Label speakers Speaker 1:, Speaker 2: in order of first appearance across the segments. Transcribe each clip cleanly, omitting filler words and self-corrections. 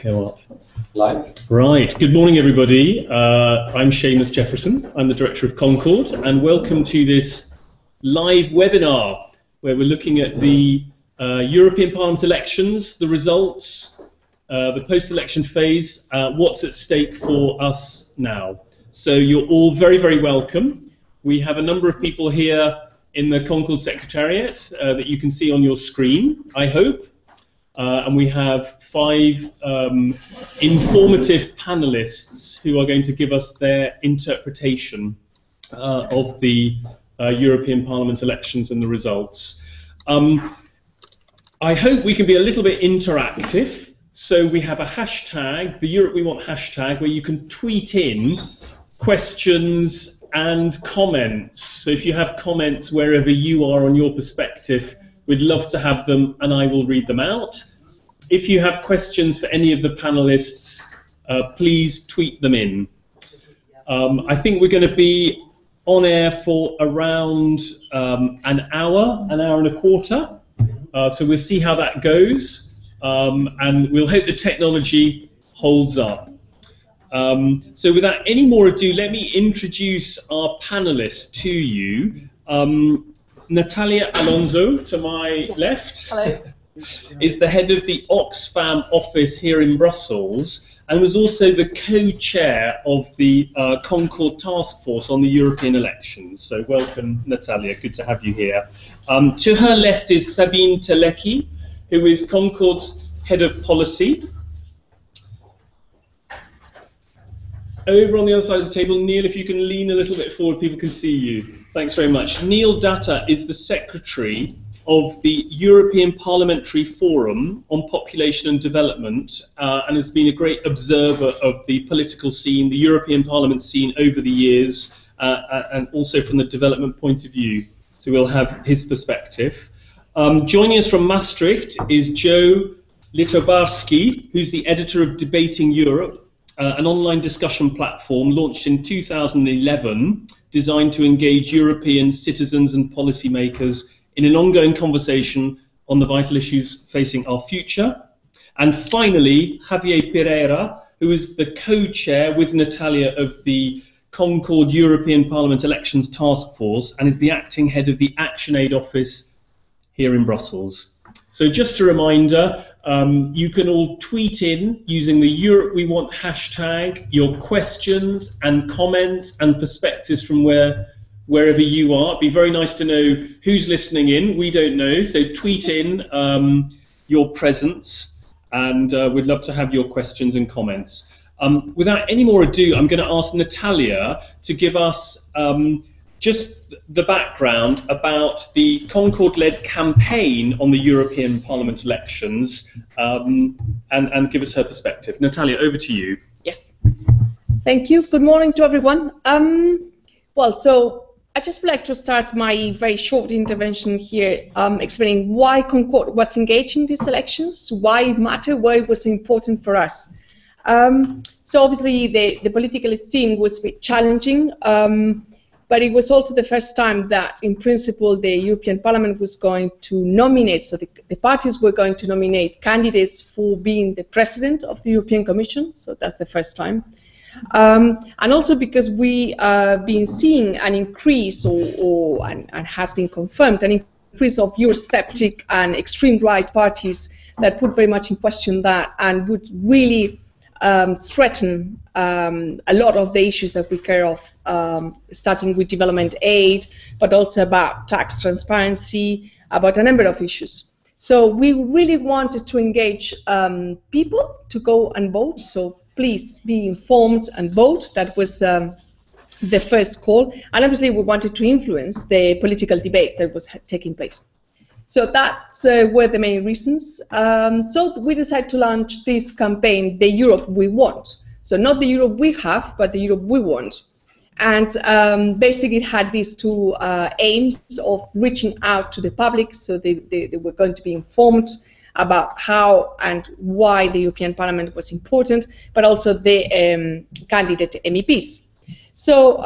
Speaker 1: Go up. Live. Right. Good morning, everybody. I'm Seamus Jeffreson. I'm the director of CONCORD, and welcome to this live webinar where we're looking at the European Parliament elections, the results, the post-election phase, what's at stake for us now. So you're all very, very welcome. We have a number of people here in the CONCORD Secretariat that you can see on your screen, I hope. And we have 5 informative panelists who are going to give us their interpretation of the European Parliament elections and the results. I hope we can be a little bit interactive. So we have a hashtag, the Europe We Want hashtag, where you can tweet in questions and comments. So if you have comments wherever you are on your perspective, we'd love to have them, and I will read them out. If you have questions for any of the panelists, please tweet them in. I think we're going to be on air for around an hour and a quarter. So we'll see how that goes, and we'll hope the technology holds up. So without any more ado, let me introduce our panelists to you. Natalia Alonso, to my left,
Speaker 2: hello,
Speaker 1: is the head of the Oxfam office here in Brussels and was also the co-chair of the CONCORD task force on the European elections. So welcome, Natalia, good to have you here. To her left is Sabine Terlecki, who is CONCORD's head of policy. Over on the other side of the table, Neil, if you can lean a little bit forward, people can see you. Thanks very much. Neil Datta is the secretary of the European Parliamentary Forum on Population and Development and has been a great observer of the political scene, the European Parliament scene over the years, and also from the development point of view. So we'll have his perspective. Joining us from Maastricht is Joe Litobarski, who's the editor of Debating Europe, an online discussion platform launched in 2011 designed to engage European citizens and policymakers in an ongoing conversation on the vital issues facing our future. And finally, Javier Pereira, who is the co-chair with Natalia of the CONCORD European Parliament Elections Task Force and is the acting head of the ActionAid office here in Brussels. So just a reminder, you can all tweet in using the Europe We Want hashtag your questions and comments and perspectives from wherever you are. It'd be very nice to know who's listening in. We don't know, so tweet in your presence, and we'd love to have your questions and comments. Without any more ado, I'm going to ask Natalia to give us just the background about the CONCORD-led campaign on the European Parliament elections and give us her perspective. Natalia, over to you.
Speaker 2: Yes. Thank you. Good morning to everyone. Well, so I just would like to start my very short intervention here explaining why CONCORD was engaged in these elections, why it mattered, why it was important for us. So obviously the political scene was a bit challenging, but it was also the first time that, in principle, the European Parliament was going to nominate, so the parties were going to nominate candidates for being the president of the European Commission, so that's the first time. And also because we been seeing an increase, and has been confirmed, an increase of Eurosceptic and extreme right parties that put very much in question that and would really threaten a lot of the issues that we care of, starting with development aid, but also about tax transparency, about a number of issues. So we really wanted to engage people to go and vote, so please be informed and vote. That was the first call, and obviously we wanted to influence the political debate that was taking place. So that's were the main reasons. So we decided to launch this campaign, the Europe We Want. So not the Europe we have, but the Europe we want. And basically it had these 2 aims of reaching out to the public, so they were going to be informed about how and why the European Parliament was important, but also the candidate MEPs. So,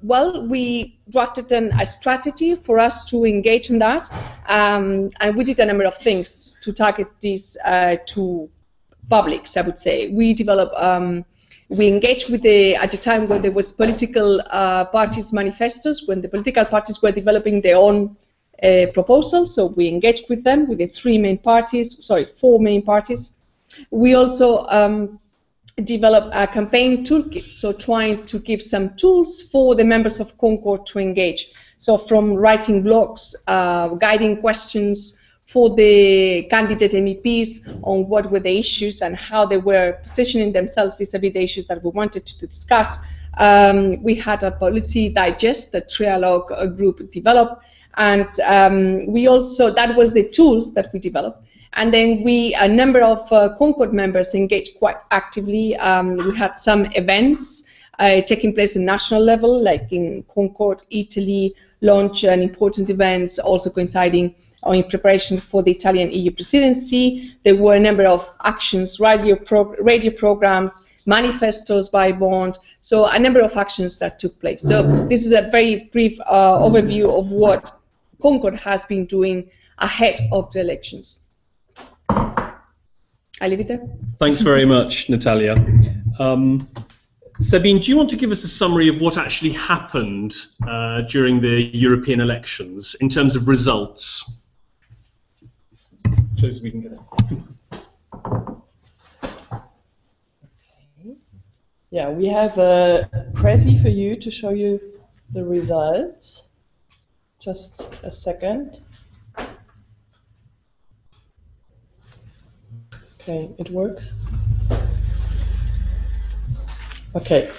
Speaker 2: well, we drafted a strategy for us to engage in that, and we did a number of things to target these two publics, I would say. We develop, we engaged with at the time when there was political parties manifestos, when the political parties were developing their own proposals. So we engaged with them, with the four main parties. We also develop a campaign toolkit, so trying to give some tools for the members of CONCORD to engage. So from writing blogs, guiding questions for the candidate MEPs on what were the issues and how they were positioning themselves vis-a-vis the issues that we wanted to discuss. We had a policy digest that Trialogue group developed, and we also, that was the tools that we developed. And then a number of CONCORD members engaged quite actively. We had some events taking place at national level, like in CONCORD, Italy, launch an important event also coinciding in preparation for the Italian EU presidency. There were a number of actions, radio programs, manifestos by Bond, so a number of actions that took place. So this is a very brief overview of what CONCORD has been doing ahead of the elections. I leave it there. Thanks
Speaker 1: very much, Natalia. Sabine, do you want to give us a summary of what actually happened during the European elections in terms of results? Close as we can get it.
Speaker 3: Okay. Yeah, we have a Prezi for you to show you the results. Just a second. Okay, it works. Okay,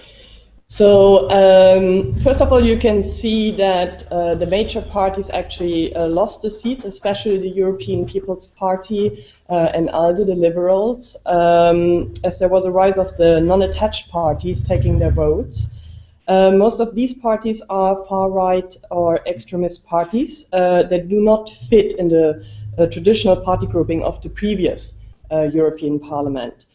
Speaker 3: so first of all, you can see that the major parties actually lost the seats, especially the European People's Party and ALDE, the Liberals, as there was a rise of the non-attached parties taking their votes. Most of these parties are far-right or extremist parties that do not fit in the traditional party grouping of the previous European Parliament.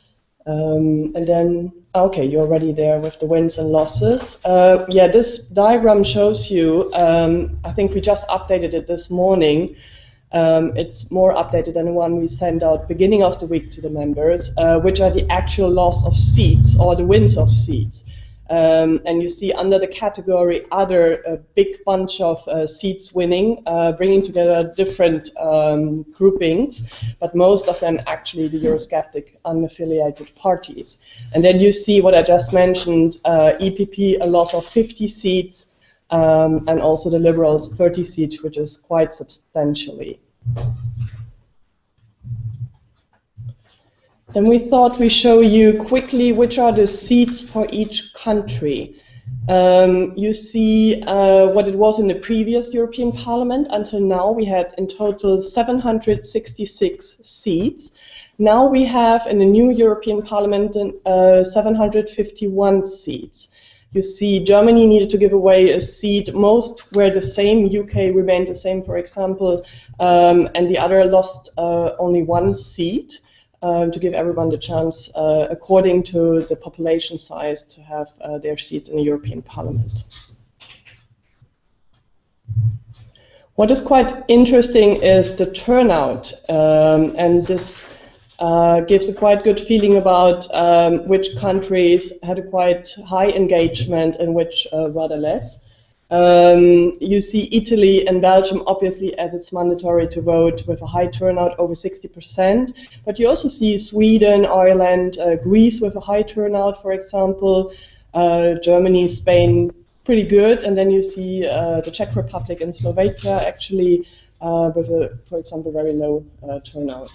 Speaker 3: And then, okay, you're already there with the wins and losses. Yeah, this diagram shows you, I think we just updated it this morning. It's more updated than the one we sent out beginning of the week to the members, which are the actual loss of seats or the wins of seats. And you see under the category other, a big bunch of seats winning, bringing together different groupings, but most of them actually the Eurosceptic unaffiliated parties. And then you see what I just mentioned, EPP a loss of 50 seats, and also the Liberals 30 seats, which is quite substantially. Then we thought we show you quickly which are the seats for each country. You see what it was in the previous European Parliament. Until now we had in total 766 seats. Now we have in the new European Parliament 751 seats. You see Germany needed to give away a seat. Most were the same. UK remained the same, for example, and the other lost only one seat. To give everyone the chance, according to the population size, to have their seats in the European Parliament. What is quite interesting is the turnout, and this gives a quite good feeling about which countries had a quite high engagement and which rather less. You see Italy and Belgium, obviously, as it's mandatory to vote with a high turnout, over 60%. But you also see Sweden, Ireland, Greece with a high turnout, for example, Germany, Spain, pretty good. And then you see the Czech Republic and Slovakia, actually, with a, for example, very low turnout.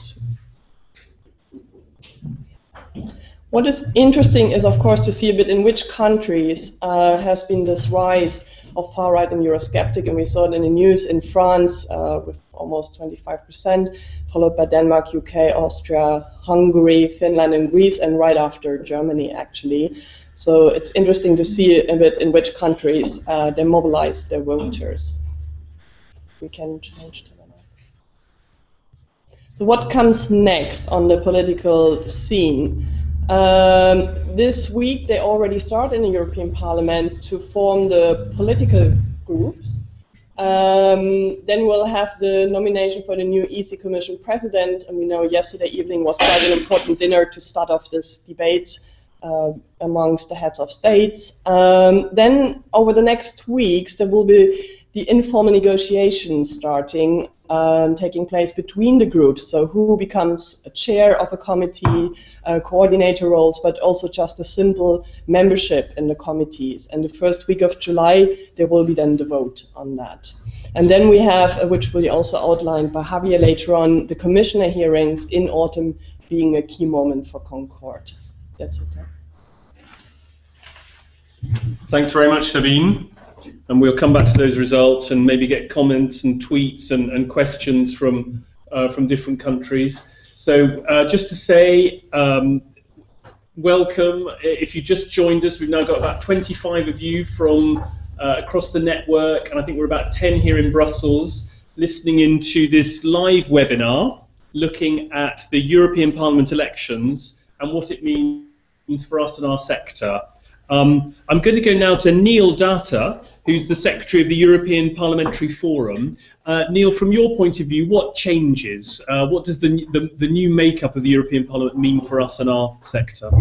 Speaker 3: What is interesting is, of course, to see a bit in which countries has been this rise of far-right and Eurosceptic, and we saw it in the news in France with almost 25%, followed by Denmark, UK, Austria, Hungary, Finland, and Greece, and right after Germany, actually. So it's interesting to see a bit in which countries they mobilize their voters. We can change to the next. So what comes next on the political scene? This week they already start in the European Parliament to form the political groups. Then we'll have the nomination for the new EC Commission President, and we know yesterday evening was quite an important dinner to start off this debate amongst the heads of states. Then over the next weeks there will be the informal negotiations starting, taking place between the groups. So who becomes a chair of a committee, coordinator roles, but also just a simple membership in the committees. And the first week of July, there will be then the vote on that. And then we have, which will be also outlined by Javier later on, the commissioner hearings in autumn being a key moment for CONCORD. That's it.
Speaker 1: Thanks very much, Sabine. And we'll come back to those results and maybe get comments and tweets and questions from different countries. So just to say, welcome. If you just joined us, we've now got about 25 of you from across the network, and I think we're about 10 here in Brussels, listening into this live webinar looking at the European Parliament elections and what it means for us and our sector. I'm going to go now to Neil Datta, who's the Secretary of the European Parliamentary Forum. Neil, from your point of view, what changes? What does the new makeup of the European Parliament mean for us and our sector?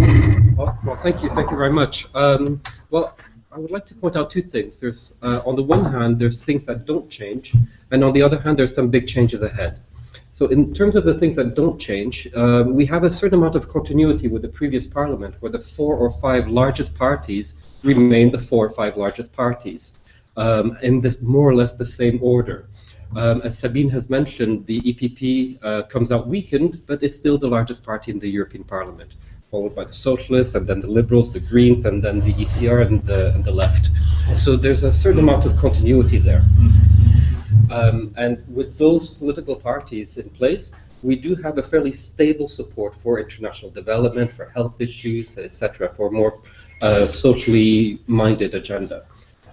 Speaker 4: Well, thank you very much. Well, I would like to point out two things. There's, on the one hand, there's things that don't change, and on the other hand, there's some big changes ahead. So in terms of the things that don't change, we have a certain amount of continuity with the previous parliament, where the 4 or 5 largest parties remain the 4 or 5 largest parties, in more or less the same order. As Sabine has mentioned, the EPP comes out weakened, but is still the largest party in the European Parliament, followed by the Socialists, and then the Liberals, the Greens, and then the ECR and the Left. So there's a certain amount of continuity there. And with those political parties in place, we do have a fairly stable support for international development, for health issues, etc., for a more socially minded agenda.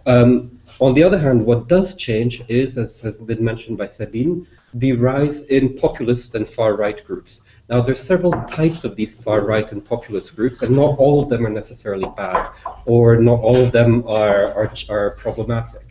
Speaker 4: On the other hand, what does change is, as has been mentioned by Sabine, the rise in populist and far-right groups. Now, there's several types of these far-right and populist groups, and not all of them are necessarily bad, or not all of them are problematic.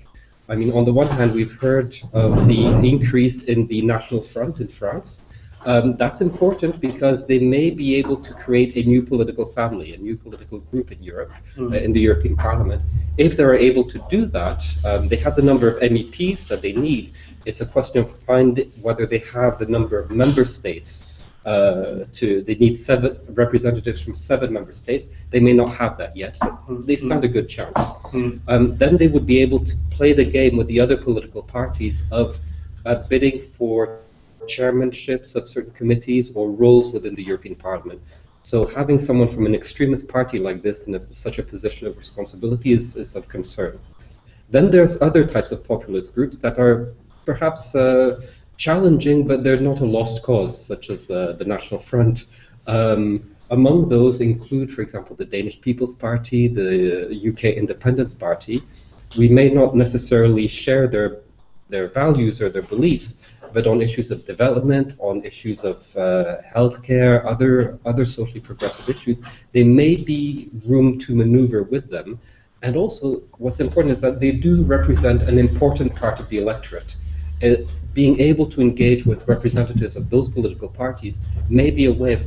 Speaker 4: I mean, on the one hand, we've heard of the increase in the National Front in France. That's important because they may be able to create a new political family, a new political group in Europe, in the European Parliament. If they're able to do that, they have the number of MEPs that they need. It's a question of finding whether they have the number of member states. They need 7 representatives from 7 member states. They may not have that yet, but they stand a good chance. Then they would be able to play the game with the other political parties of bidding for chairmanships of certain committees or roles within the European Parliament. So having someone from an extremist party like this in such a position of responsibility is of concern. Then there's other types of populist groups that are perhaps challenging, but they're not a lost cause, such as the National Front. Among those include, for example, the Danish People's Party, the UK Independence Party. We may not necessarily share their values or their beliefs, but on issues of development, on issues of healthcare, other socially progressive issues, there may be room to maneuver with them. And also, what's important is that they do represent an important part of the electorate. Being able to engage with representatives of those political parties may be a way of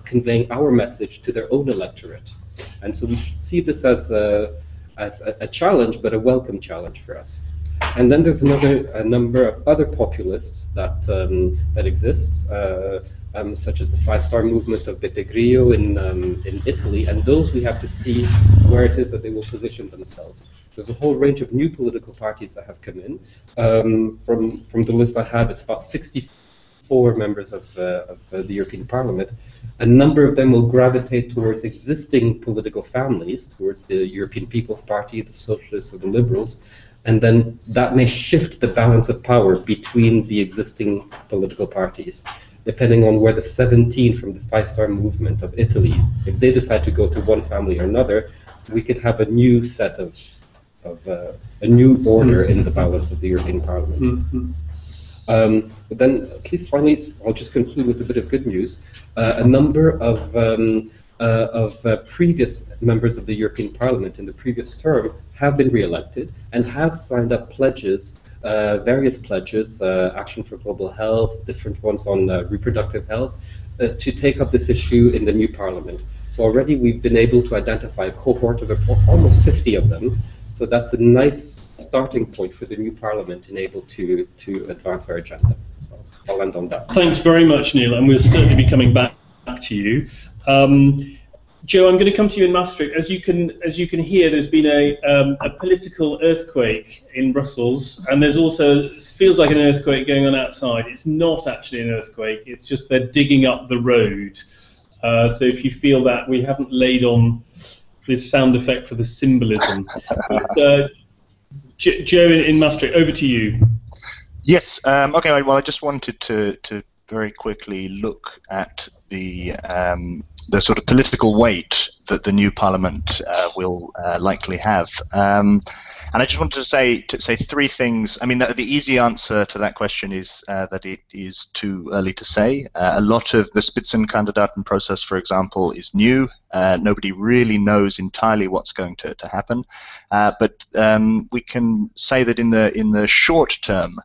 Speaker 4: conveying our message to their own electorate. And so we should see this as a challenge, but a welcome challenge for us. And then there's a number of other populists that exists, such as the 5-star movement of Beppe Grillo in Italy, and those we have to see where it is that they will position themselves. There's a whole range of new political parties that have come in. From the list I have, it's about 64 members of the European Parliament. A number of them will gravitate towards existing political families, towards the European People's Party, the Socialists, or the Liberals, and then that may shift the balance of power between the existing political parties, depending on where the 17 from the 5-star movement of Italy, if they decide to go to one family or another, we could have a new set of a new order in the balance of the European Parliament. But then, at least finally, I'll just conclude with a bit of good news. A number of previous members of the European Parliament in the previous term have been re-elected and have signed up pledges various pledges, Action for Global Health, different ones on reproductive health, to take up this issue in the new Parliament. So already we've been able to identify a cohort of almost 50 of them. So that's a nice starting point for the new Parliament and able to advance our agenda. So I'll end on that.
Speaker 1: Thanks very much, Neil, and we'll certainly be coming back to you. Joe, I'm going to come to you in Maastricht. As you can hear, there's been a political earthquake in Brussels, and there's also, it feels like an earthquake going on outside. It's not actually an earthquake, it's just they're digging up the road. So if you feel that, we haven't laid on this sound effect for the symbolism. But, Joe in Maastricht, over to you.
Speaker 5: Yes, okay, well I just wanted to very quickly look at the sort of political weight that the new Parliament will likely have. And I just wanted to say three things. I mean, the easy answer to that question is that it is too early to say. A lot of the Spitzenkandidaten process, for example, is new. Nobody really knows entirely what's going to happen. But we can say that in the short term,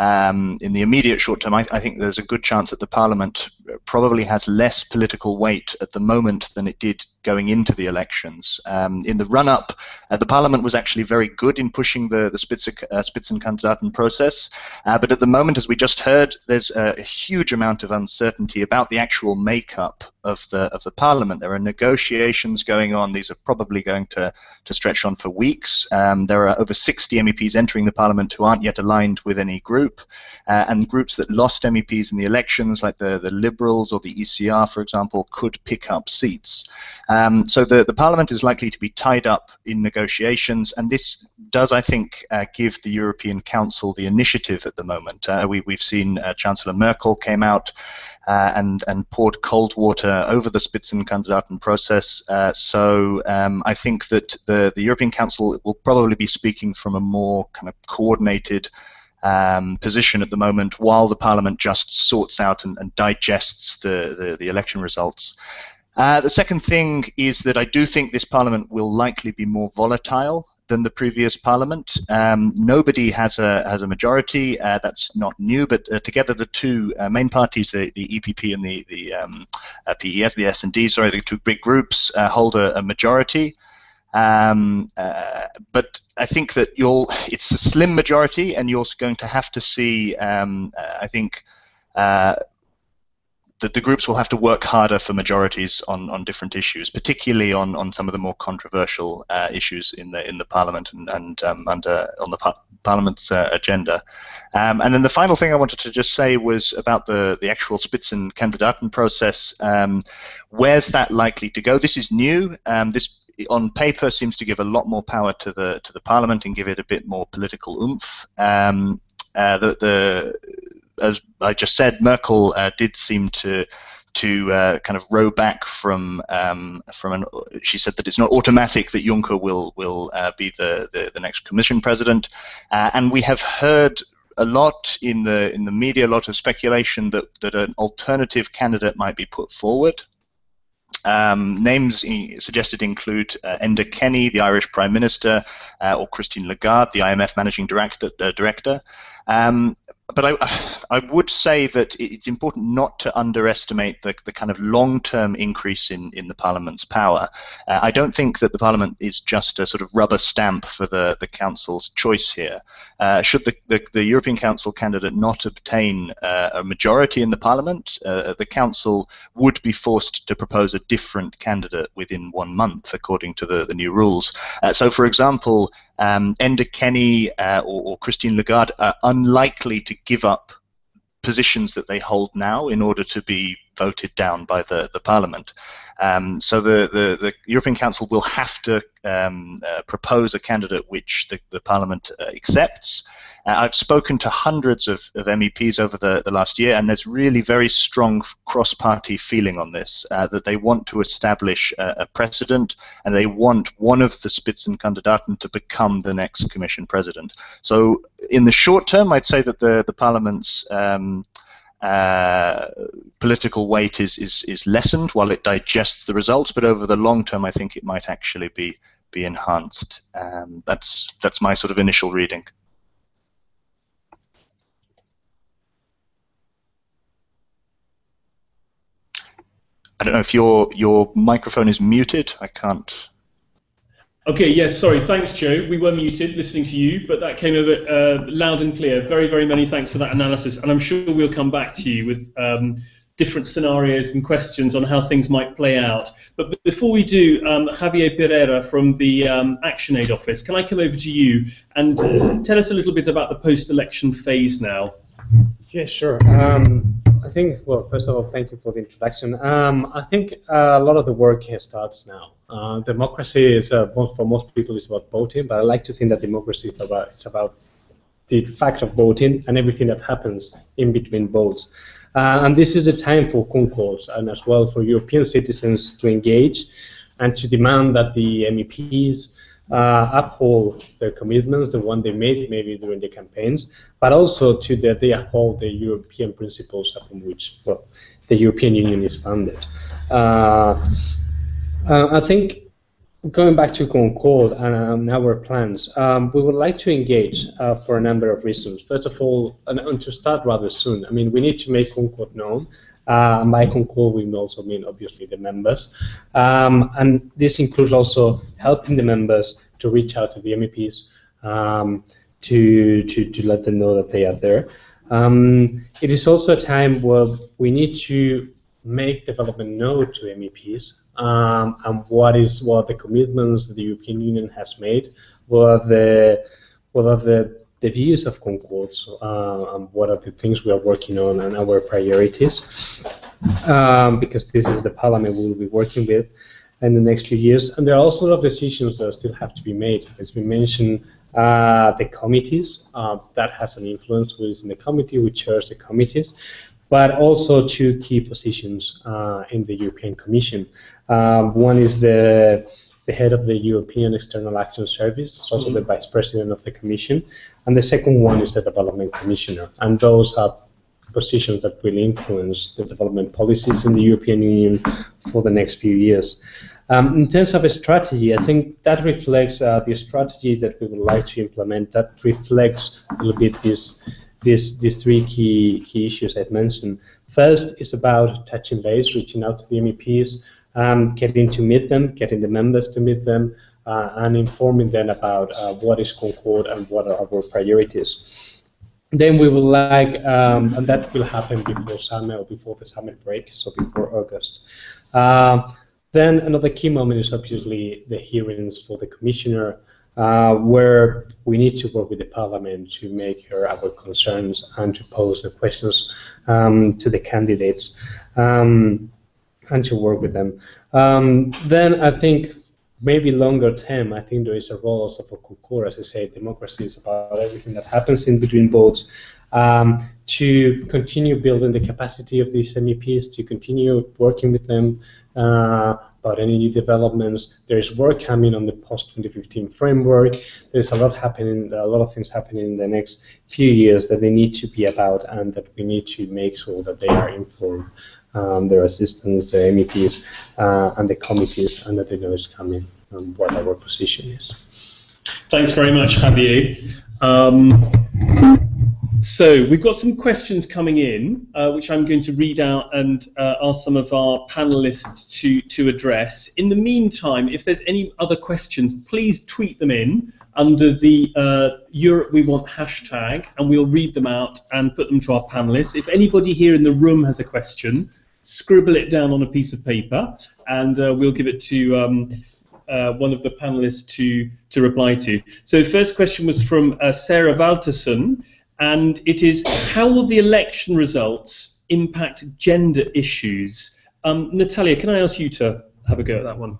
Speaker 5: in the immediate short term, I think there's a good chance that the Parliament probably has less political weight at the moment than it did going into the elections. In the run-up, the Parliament was actually very good in pushing the Spitzenkandidaten process, but at the moment, as we just heard, there's a huge amount of uncertainty about the actual makeup of the Parliament. There are negotiations going on. These are probably going to stretch on for weeks. There are over 60 MEPs entering the Parliament who aren't yet aligned with any group, and groups that lost MEPs in the elections, like the Liberals or the ECR, for example, could pick up seats. So the Parliament is likely to be tied up in negotiations, and this does, I think, give the European Council the initiative at the moment. We've seen Chancellor Merkel came out and poured cold water over the Spitzenkandidaten process. So I think that the European Council will probably be speaking from a more kind of coordinated position at the moment, while the Parliament just sorts out and digests the election results. The second thing is that I do think this Parliament will likely be more volatile than the previous Parliament. Nobody has a majority. That's not new, but together the two main parties, the EPP and the PES, the S&D, sorry, the two big groups, hold a majority. But I think that it's a slim majority, and you're going to have to see, I think, that the groups will have to work harder for majorities on different issues, particularly on some of the more controversial issues in the Parliament and on the Parliament's agenda. And then the final thing I wanted to just say was about the actual Spitzenkandidaten process. Where's that likely to go? This is new. This on paper seems to give a lot more power to the Parliament and give it a bit more political oomph. As I just said, Merkel did seem to kind of row back from she said that it's not automatic that Juncker will be the next Commission president, and we have heard a lot in the media, a lot of speculation that an alternative candidate might be put forward. Names suggested include Enda Kenny, the Irish Prime Minister, or Christine Lagarde, the IMF Managing Director. But I would say that it's important not to underestimate the kind of long-term increase in the Parliament's power. I don't think that the Parliament is just a sort of rubber stamp for the Council's choice here. Should the European Council candidate not obtain a majority in the Parliament, the Council would be forced to propose a different candidate within 1 month, according to the new rules. So, for example, Enda Kenny or Christine Lagarde are unlikely to give up positions that they hold now in order to be voted down by the Parliament. So the European Council will have to propose a candidate which the Parliament accepts. I've spoken to hundreds of MEPs over the last year, and there's really very strong cross-party feeling on this, that they want to establish a precedent, and they want one of the Spitzenkandidaten to become the next Commission President. So in the short term, I'd say that the Parliament's political weight is lessened while it digests the results, but over the long term, I think it might actually be enhanced. That's my sort of initial reading. I don't know if your microphone is muted. I can't.
Speaker 1: Okay, yes, sorry. Thanks, Joe. We were muted listening to you, but that came over loud and clear. Very, very many thanks for that analysis. And I'm sure we'll come back to you with different scenarios and questions on how things might play out. But before we do, Javier Pereira from the ActionAid office, can I come over to you and tell us a little bit about the post-election phase now?
Speaker 6: Yeah, sure. I think, well, first of all, thank you for the introduction. I think a lot of the work here starts now. Democracy is, for most people, is about voting, but I like to think that democracy is about the fact of voting and everything that happens in between votes. And this is a time for CONCORD and as well for European citizens to engage and to demand that the MEPs uphold their commitments, the one they made maybe during the campaigns, but also to that they uphold the European principles upon which, well, the European Union is founded. I think going back to CONCORD and our plans, we would like to engage for a number of reasons. First of all, and to start rather soon, I mean, we need to make CONCORD known. And by CONCORD, we also mean, obviously, the members. And this includes also helping the members to reach out to the MEPs to let them know that they are there. It is also a time where we need to make development known to MEPs and what the commitments the European Union has made, what are the views of CONCORD, and what are the things we are working on and our priorities, because this is the Parliament we will be working with in the next few years. And there are also a lot of decisions that still have to be made. As we mentioned, the committees, that has an influence who is in the committee, who chairs the committees, but also two key positions in the European Commission. One is the head of the European External Action Service, it's also the Vice President of the Commission, and the second one is the Development Commissioner. And those are positions that will influence the development policies in the European Union for the next few years. In terms of a strategy, I think that reflects the strategy that we would like to implement, that reflects a little bit these three key issues I've mentioned. First is about touching base, reaching out to the MEPs, getting to meet them, getting the members to meet them, and informing them about what is CONCORD and what are our priorities. Then we would like, and that will happen before summer or before the summer break, so before August. Then another key moment is obviously the hearings for the Commissioner, where we need to work with the Parliament to make hear our concerns and to pose the questions to the candidates and to work with them. Then I think maybe longer term, I think there is a role also for CONCORD. As I say, democracy is about everything that happens in between votes, to continue building the capacity of these MEPs, to continue working with them about any new developments. There is work coming on the post-2015 framework. There's a lot of things happening in the next few years that they need to be about, and that we need to make sure that they are informed, their assistants, the MEPs, and the committees, and that they know it's coming and what our position is.
Speaker 1: Thanks very much, Javier. So we've got some questions coming in, which I'm going to read out and ask some of our panelists to address. In the meantime, if there's any other questions, please tweet them in under the Europe We Want hashtag, and we'll read them out and put them to our panelists. If anybody here in the room has a question, scribble it down on a piece of paper, and we'll give it to one of the panelists to reply to. So the first question was from Sarah Valterson, and it is, how will the election results impact gender issues? Natalia, can I ask you to have a go at that one?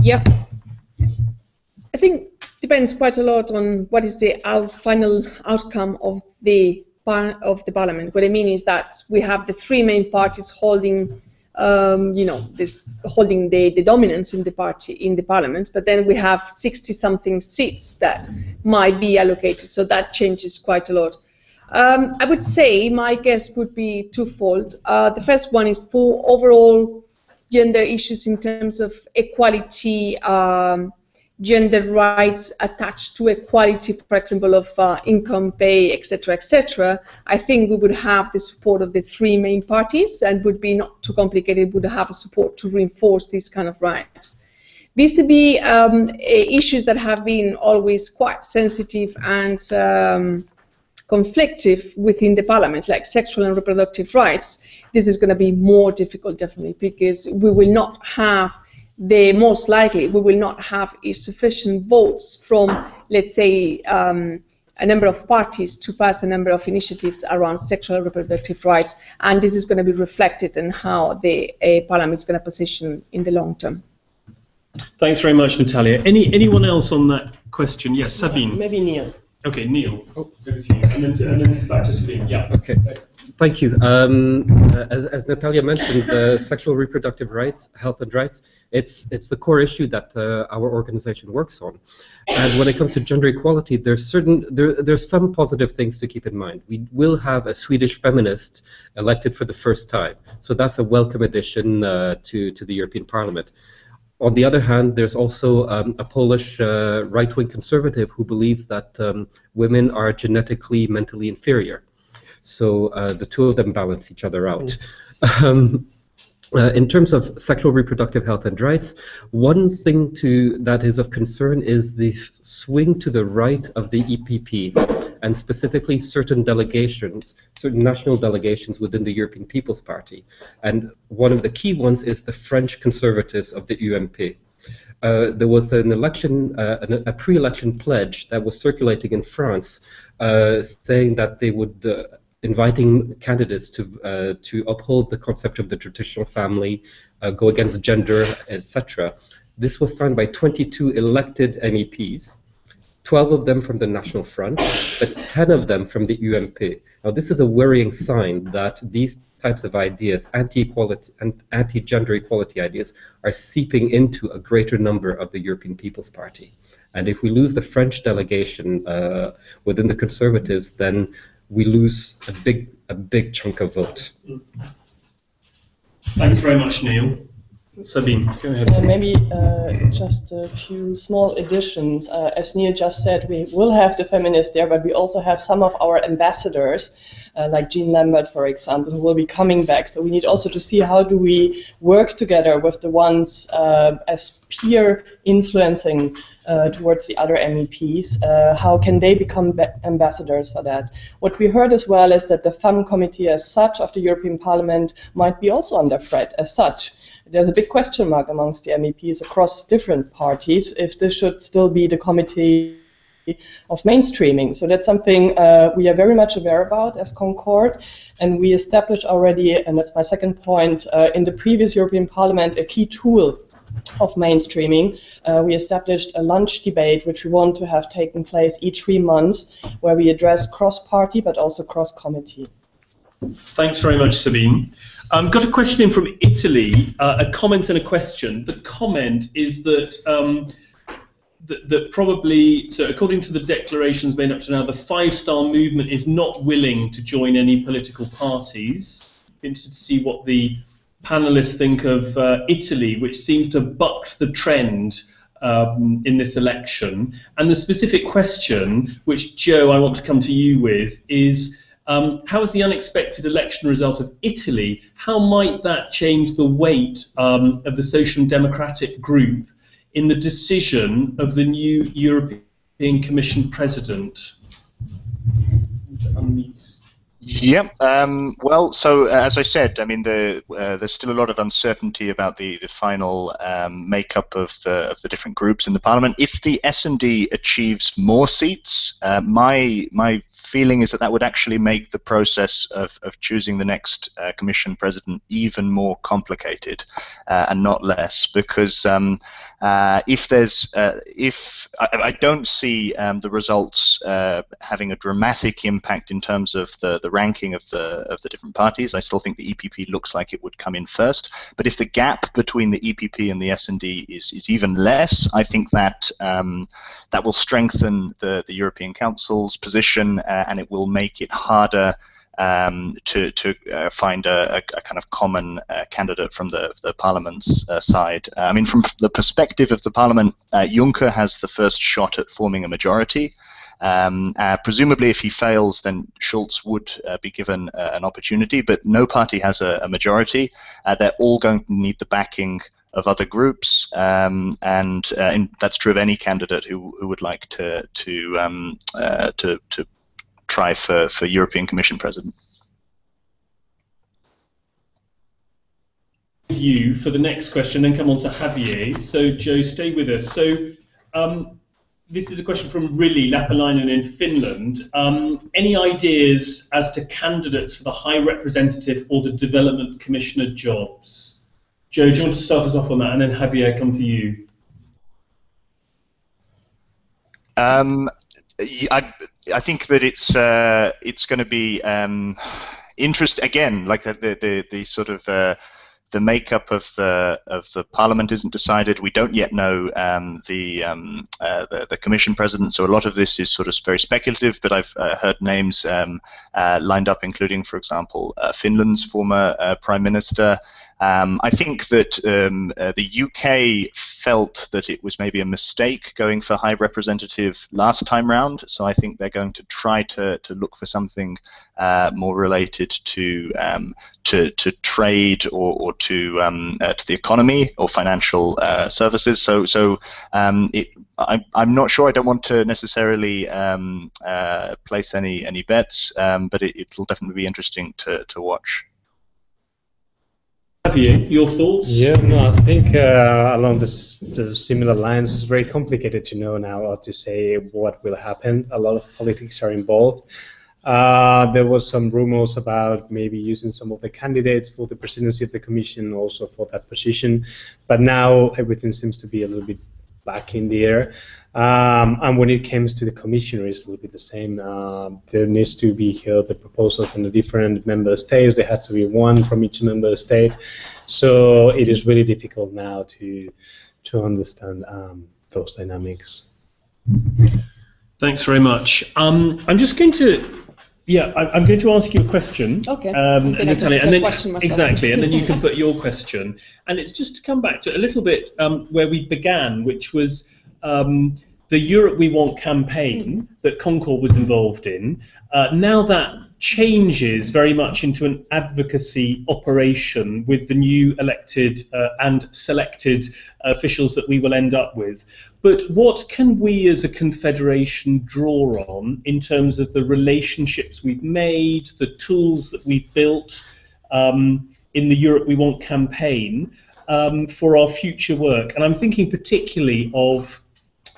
Speaker 2: Yeah. I think depends quite a lot on what is the final outcome of the Parliament. What I mean is that we have the three main parties holding, holding the dominance in the Parliament, but then we have 60-something seats that might be allocated, so that changes quite a lot. I would say my guess would be twofold. The first one is for overall gender issues in terms of equality gender rights attached to equality, for example, of income, pay, etc., I think we would have the support of the three main parties, and would be not too complicated, would have a support to reinforce these kind of rights. Vis-a-vis issues that have been always quite sensitive and conflictive within the parliament, like sexual and reproductive rights, this is going to be more difficult, definitely, because we will not have most likely we will not have sufficient votes from, let's say, a number of parties to pass a number of initiatives around sexual and reproductive rights, and this is going to be reflected in how the parliament is going to position in the long term.
Speaker 1: Thanks very much, Natalia. Anyone else on that question? Yes, Sabine.
Speaker 3: Maybe Neil.
Speaker 1: Okay, Neil. Oh, over to you. And then back to Sabine. Yeah.
Speaker 4: Okay. Thank you. As Natalia mentioned, sexual reproductive rights, health and rights, it's the core issue that our organization works on. And when it comes to gender equality, there's some positive things to keep in mind. We will have a Swedish feminist elected for the first time, so that's a welcome addition to the European Parliament. On the other hand, there's also a Polish right-wing conservative who believes that women are genetically mentally inferior. So the two of them balance each other out. In terms of sexual reproductive health and rights, one thing that is of concern is the swing to the right of the EPP, and specifically certain delegations, certain national delegations within the European People's Party. And one of the key ones is the French conservatives of the UMP. There was an election, a pre-election pledge that was circulating in France, saying that they would inviting candidates to uphold the concept of the traditional family, go against gender, etc. This was signed by 22 elected MEPs, 12 of them from the National Front, but 10 of them from the UMP. Now, this is a worrying sign that these types of ideas, anti-equality and anti-gender equality ideas, are seeping into a greater number of the European People's Party. And if we lose the French delegation within the Conservatives, then we lose a big chunk of votes.
Speaker 1: Thanks very much, Neil. Sabine, go ahead.
Speaker 3: Maybe just a few small additions. As Neil just said, we will have the feminists there, but we also have some of our ambassadors, like Jean Lambert, for example, who will be coming back. So we need also to see how do we work together with the ones as peer influencing towards the other MEPs. How can they become ambassadors for that? What we heard as well is that the FEM committee as such of the European Parliament might be also under threat as such. There's a big question mark amongst the MEPs across different parties if this should still be the committee of mainstreaming. So that's something we are very much aware about as CONCORD, and we established already, and that's my second point, in the previous European Parliament, a key tool of mainstreaming. We established a lunch debate which we want to have taken place each 3 months, where we address cross-party but also cross-committee.
Speaker 1: Thanks very much, Sabine. Got a question in from Italy, a comment and a question. The comment is that that probably, so according to the declarations made up to now, the Five-Star Movement is not willing to join any political parties. Interested to see what the panelists think of Italy, which seems to have bucked the trend in this election. And the specific question, which Joe, I want to come to you with, is how is the unexpected election result of Italy, how might that change the weight of the Social Democratic group in the decision of the new European Commission President?
Speaker 5: Yeah, well, so as I said, I mean, there's still a lot of uncertainty about the final makeup of the different groups in the Parliament. If the S&D achieves more seats, my feeling is that would actually make the process of choosing the next Commission President even more complicated and not less, because if I don't see the results having a dramatic impact in terms of the ranking of the different parties. I still think the EPP looks like it would come in first, but if the gap between the EPP and the S&D is even less, I think that that will strengthen the European Council's position, and it will make it harder to find a kind of common candidate from the Parliament's side. I mean, from the perspective of the Parliament, Juncker has the first shot at forming a majority. Presumably, if he fails, then Schulz would be given an opportunity, but no party has a majority. They're all going to need the backing of other groups, and that's true of any candidate who would like to try for European Commission President.
Speaker 1: You for the next question, then come on to Javier. So, Joe, stay with us. So, this is a question from Rilli Lapalainen in Finland. Any ideas as to candidates for the High Representative or the Development Commissioner jobs? Joe, do you want to start us off on that, and then Javier, come to you?
Speaker 5: I think that it's going to be interesting again. Like the sort of the makeup of the Parliament isn't decided. We don't yet know the Commission President, so a lot of this is sort of very speculative. But I've heard names lined up, including, for example, Finland's former Prime Minister. I think that the UK felt that it was maybe a mistake going for High Representative last time round, so I think they're going to try to look for something more related to trade or to the economy or financial services. So I'm not sure. I don't want to necessarily place any bets, but it'll definitely be interesting to watch.
Speaker 1: Javier, your thoughts?
Speaker 6: Yeah, no, I think along the similar lines, it's very complicated to know now or to say what will happen. A lot of politics are involved. There was some rumors about maybe using some of the candidates for the presidency of the Commission also for that position, but now everything seems to be a little bit back in the air. And when it comes to the commissioner, it's a little bit the same. There needs to be here the proposal from the different member states. There had to be one from each member state. So it is really difficult now to understand those dynamics.
Speaker 1: Thanks very much. I'm just going to, I'm going to ask you a question.
Speaker 2: Okay.
Speaker 1: Natalia, and then exactly, and then you can put your question. And it's just to come back to a little bit where we began, which was the Europe We Want campaign that CONCORD was involved in. Now that changes very much into an advocacy operation with the new elected and selected officials that we will end up with. But what can we as a confederation draw on in terms of the relationships we've made, the tools that we've built in the Europe We Want campaign for our future work? And I'm thinking particularly of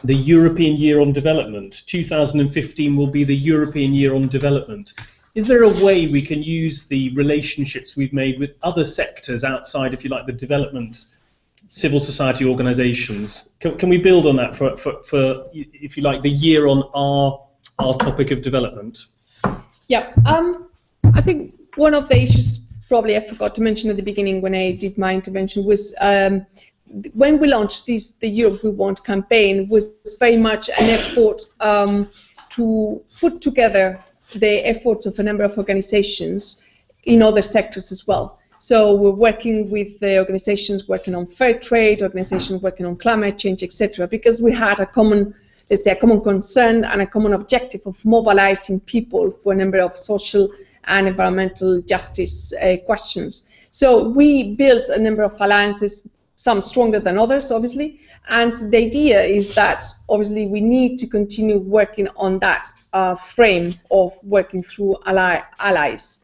Speaker 1: the European Year on Development. 2015 will be the European Year on Development. Is there a way we can use the relationships we've made with other sectors outside, if you like, the development, civil society organisations? Can we build on that for, if you like, the year on our topic of development?
Speaker 2: Yeah, I think one of the issues probably I forgot to mention at the beginning when I did my intervention was when we launched the Europe We Want campaign was very much an effort to put together the efforts of a number of organizations in other sectors as well. So we're working with the organizations working on fair trade, organizations working on climate change, etc., because we had a common, let's say, a common concern and a common objective of mobilizing people for a number of social and environmental justice questions. So we built a number of alliances, some stronger than others, obviously, and the idea is that obviously we need to continue working on that frame of working through allies.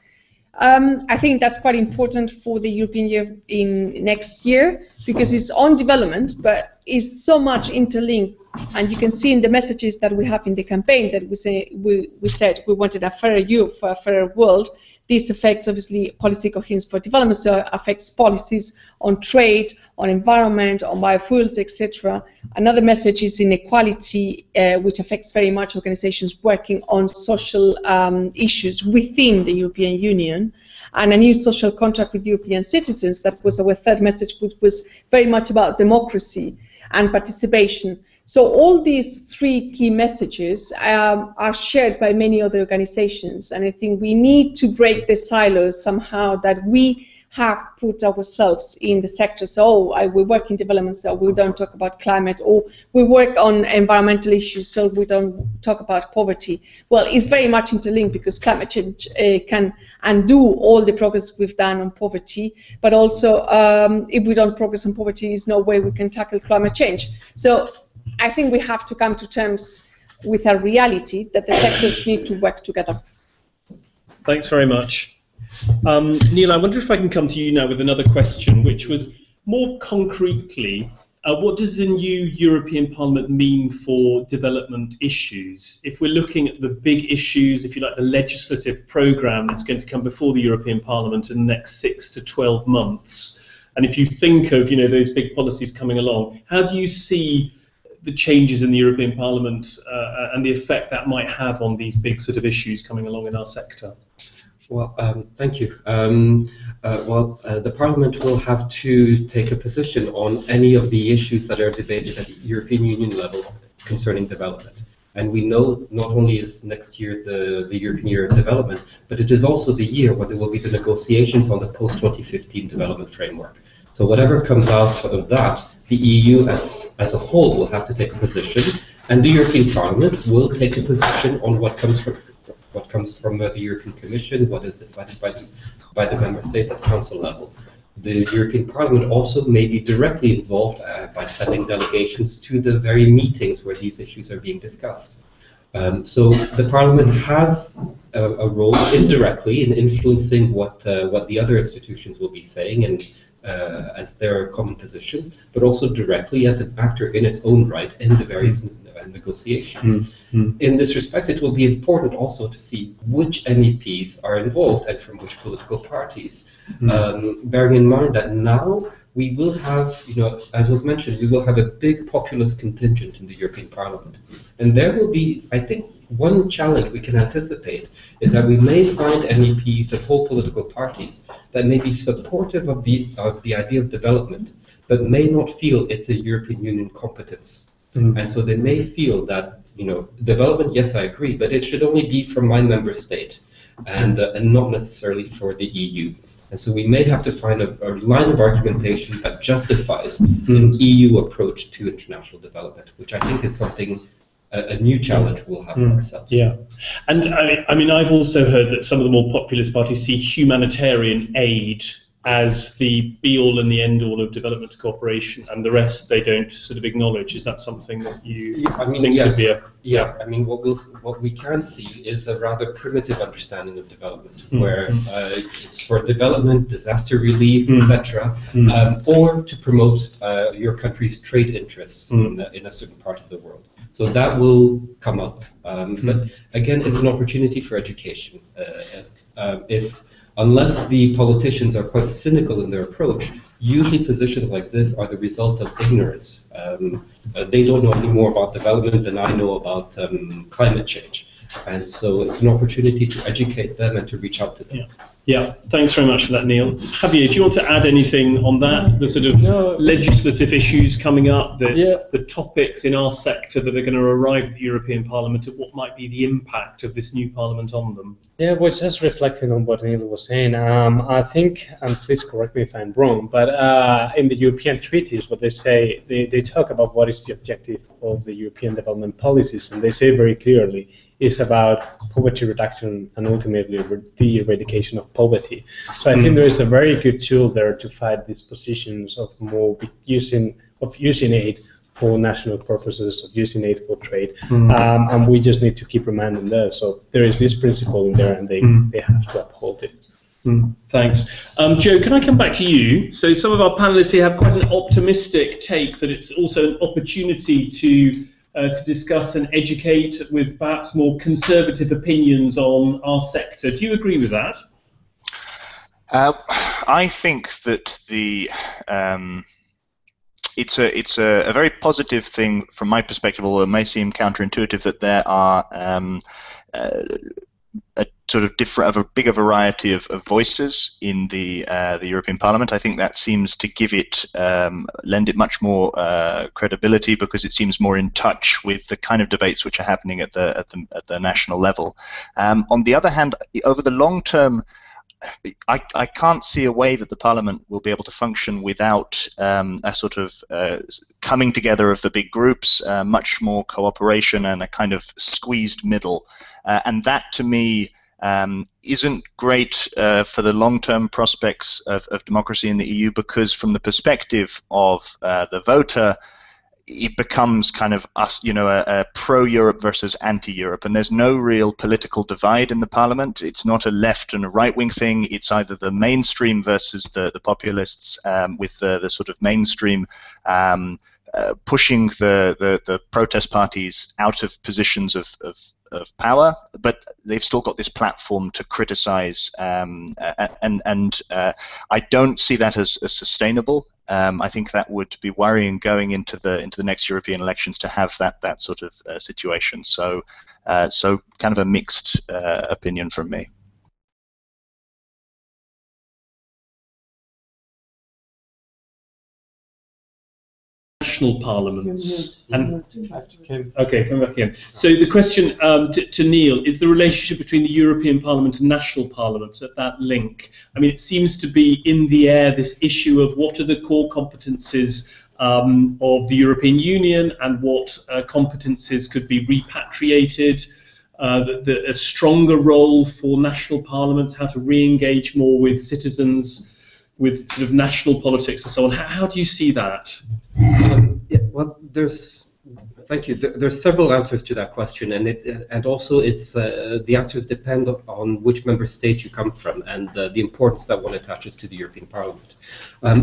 Speaker 2: I think that's quite important for the European Year in next year because it's on development, but it's so much interlinked, and you can see in the messages that we have in the campaign that we said we wanted a fairer Europe for a fairer world. This affects obviously policy coherence for development, so it affects policies on trade, on environment, on biofuels, etc. Another message is inequality, which affects very much organizations working on social issues within the European Union, and a new social contract with European citizens. That was our third message, which was very much about democracy and participation. So all these three key messages are shared by many other organizations, and I think we need to break the silos somehow that we have put ourselves in the sector. So we work in development, so we don't talk about climate, or we work on environmental issues, so we don't talk about poverty. Well, it's very much interlinked, because climate change can undo all the progress we've done on poverty, but also if we don't progress on poverty, there's no way we can tackle climate change. So I think we have to come to terms with a reality that the sectors need to work together.
Speaker 1: Thanks very much. Neil, I wonder if I can come to you now with another question, which was more concretely, what does the new European Parliament mean for development issues? If we're looking at the big issues, if you like, the legislative programme that's going to come before the European Parliament in the next 6 to 12 months, and if you think of, you know, those big policies coming along, how do you see the changes in the European Parliament and the effect that might have on these big sort of issues coming along in our sector?
Speaker 4: Well, thank you. The Parliament will have to take a position on any of the issues that are debated at the European Union level concerning development. And we know not only is next year the European Year of Development, but it is also the year where there will be the negotiations on the post-2015 development framework. So whatever comes out of that, the EU as a whole will have to take a position, and the European Parliament will take a position on what comes from the European Commission, what is decided by the member states at council level. The European Parliament also may be directly involved by sending delegations to the very meetings where these issues are being discussed. So the Parliament has a role indirectly in influencing what the other institutions will be saying, and as their common positions, but also directly as an actor in its own right in the various negotiations. In this respect, it will be important also to see which MEPs are involved and from which political parties. Bearing in mind that now we will have, you know, as was mentioned, we will have a big populist contingent in the European Parliament. And there will be, I think, one challenge we can anticipate is that we may find MEPs and whole political parties that may be supportive of the idea of development, but may not feel it's a European Union competence. And so they may feel that, you know, development, yes, I agree, but it should only be from my member state and not necessarily for the EU. And so we may have to find a line of argumentation that justifies an EU approach to international development, which I think is something, a new challenge we'll have for ourselves.
Speaker 1: Yeah, and I mean, I've also heard that some of the more populist parties see humanitarian aid as the be-all and the end-all of development cooperation, and the rest they don't sort of acknowledge. Is that something that you think
Speaker 4: yes.
Speaker 1: could be a...
Speaker 4: Yeah, I mean, what we can see is a rather primitive understanding of development, where it's for development, disaster relief, etc., or to promote your country's trade interests in a certain part of the world. So that will come up, but again, it's an opportunity for education. Unless the politicians are quite cynical in their approach, usually positions like this are the result of ignorance. They don't know any more about development than I know about climate change. And so it's an opportunity to educate them and to reach out to them.
Speaker 1: Yeah, thanks very much for that, Neil. Javier, do you want to add anything on that? The sort of legislative issues coming up, the topics in our sector that are going to arrive at the European Parliament, and what might be the impact of this new Parliament on them?
Speaker 6: Yeah, well, just reflecting on what Neil was saying, I think, and please correct me if I'm wrong, but in the European treaties, what they say, they talk about what is the objective of the European development policies, and they say very clearly it's about poverty reduction and ultimately the eradication of poverty. So I think there is a very good tool there to fight these positions of more using aid for national purposes, of using aid for trade, and we just need to keep reminding that. So there is this principle in there, and they have to uphold it.
Speaker 1: Thanks. Joe, can I come back to you? So some of our panelists here have quite an optimistic take that it's also an opportunity to discuss and educate with perhaps more conservative opinions on our sector. Do you agree with that?
Speaker 5: I think that it's a very positive thing from my perspective, although it may seem counterintuitive, that there are a sort of different, of a bigger variety of voices in the European Parliament. I think that seems to give it, lend it much more credibility, because it seems more in touch with the kind of debates which are happening at the national level. On the other hand, over the long term, I can't see a way that the Parliament will be able to function without a sort of coming together of the big groups, much more cooperation, and a kind of squeezed middle. And that, to me, isn't great for the long-term prospects of democracy in the EU, because from the perspective of the voter, it becomes kind of us, a pro-Europe versus anti-Europe, and there's no real political divide in the Parliament. It's not a left and a right-wing thing. It's either the mainstream versus the populists, with the sort of mainstream pushing the protest parties out of positions of power, but they've still got this platform to criticize, and I don't see that as sustainable. I think that would be worrying going into the next European elections, to have that sort of situation. So kind of a mixed opinion from me.
Speaker 1: National parliaments. Okay, come back again. So the question to Neil is the relationship between the European Parliament and national parliaments, at that link. I mean, it seems to be in the air, this issue of what are the core competences of the European Union, and what competences could be repatriated, a stronger role for national parliaments, how to re-engage more with citizens, with sort of national politics and so on. How do you see that?
Speaker 4: Yeah, well, thank you. There's several answers to that question, and also it's the answers depend on which member state you come from, and the importance that one attaches to the European Parliament.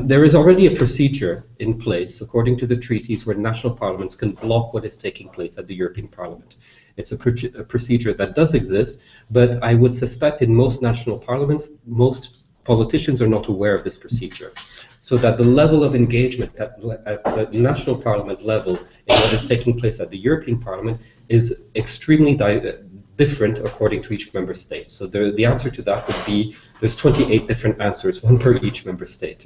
Speaker 4: There is already a procedure in place, according to the treaties, where national parliaments can block what is taking place at the European Parliament. It's a procedure that does exist, but I would suspect in most national parliaments, most politicians are not aware of this procedure, so that the level of engagement at the national parliament level in what is taking place at the European Parliament is extremely different according to each member state. So the answer to that would be there's 28 different answers, one per each member state.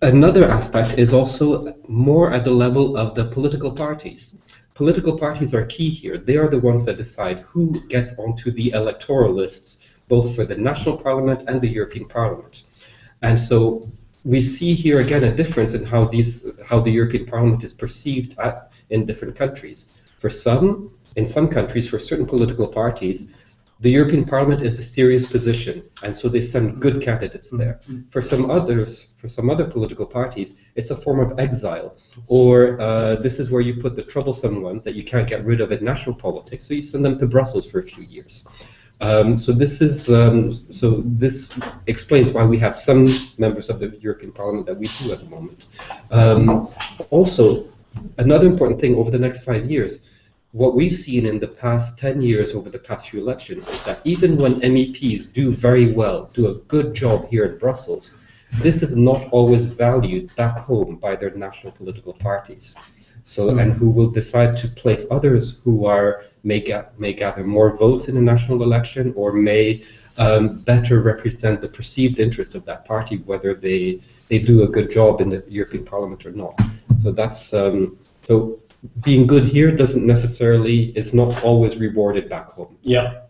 Speaker 4: Another aspect is also more at the level of the political parties. Political parties are key here. They are the ones that decide who gets onto the electoral lists, both for the national parliament and the European Parliament. And so we see here again a difference in how the European Parliament is perceived in different countries. In some countries, for certain political parties, the European Parliament is a serious position, and so they send good candidates there. For some other political parties, it's a form of exile, or this is where you put the troublesome ones that you can't get rid of in national politics, so you send them to Brussels for a few years. So this explains why we have some members of the European Parliament that we do at the moment. Also, another important thing over the next 5 years, what we've seen in the past 10 years over the past few elections is that even when MEPs do very well, do a good job here in Brussels, this is not always valued back home by their national political parties. So, and who will decide to place others who may gather more votes in a national election, or may better represent the perceived interest of that party, whether they do a good job in the European Parliament or not. So that's so being good here is not always rewarded back home.
Speaker 1: Yeah,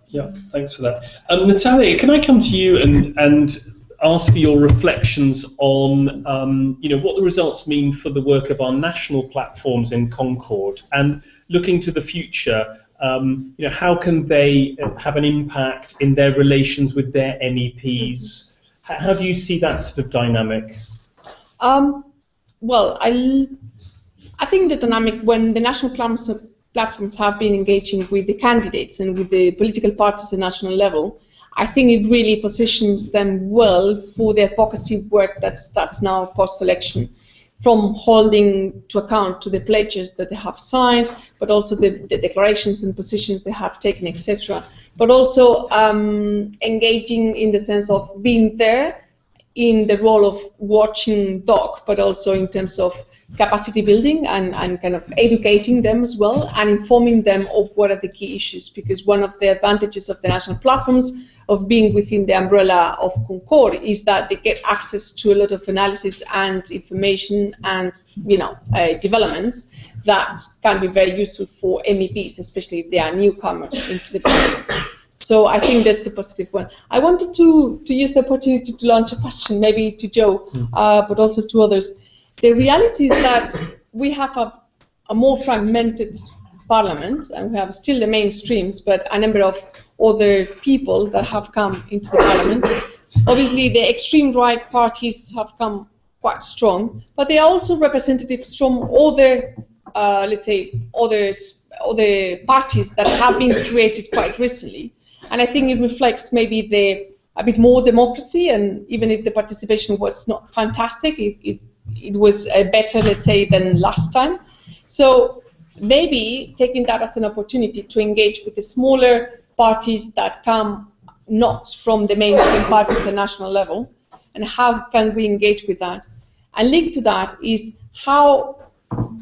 Speaker 1: thanks for that. Natalia, can I come to you and ask for your reflections on what the results mean for the work of our national platforms in CONCORD, and looking to the future, how can they have an impact in their relations with their MEPs? How do you see that sort of dynamic?
Speaker 2: Well, I think the dynamic when the national platforms have been engaging with the candidates and with the political parties at national level, I think it really positions them well for the advocacy work that starts now post-election, from holding to account to the pledges that they have signed, but also the declarations and positions they have taken, etc. But also engaging in the sense of being there in the role of watching dog, but also in terms of capacity building and kind of educating them as well and informing them of what are the key issues, because one of the advantages of the national platforms of being within the umbrella of CONCORD is that they get access to a lot of analysis and information and developments that can be very useful for MEPs, especially if they are newcomers into the Parliament. So I think that's a positive one. I wanted to use the opportunity to launch a question, maybe to Joe, but also to others. The reality is that we have a more fragmented Parliament, and we have still the mainstreams, but a number of other people that have come into the Parliament. Obviously, the extreme right parties have come quite strong, but they are also representatives from other, let's say, other parties that have been created quite recently. And I think it reflects maybe a bit more democracy, and even if the participation was not fantastic, it was better, let's say, than last time. So maybe taking that as an opportunity to engage with the smaller parties that come not from the mainstream parties at national level, and how can we engage with that? And linked to that is how,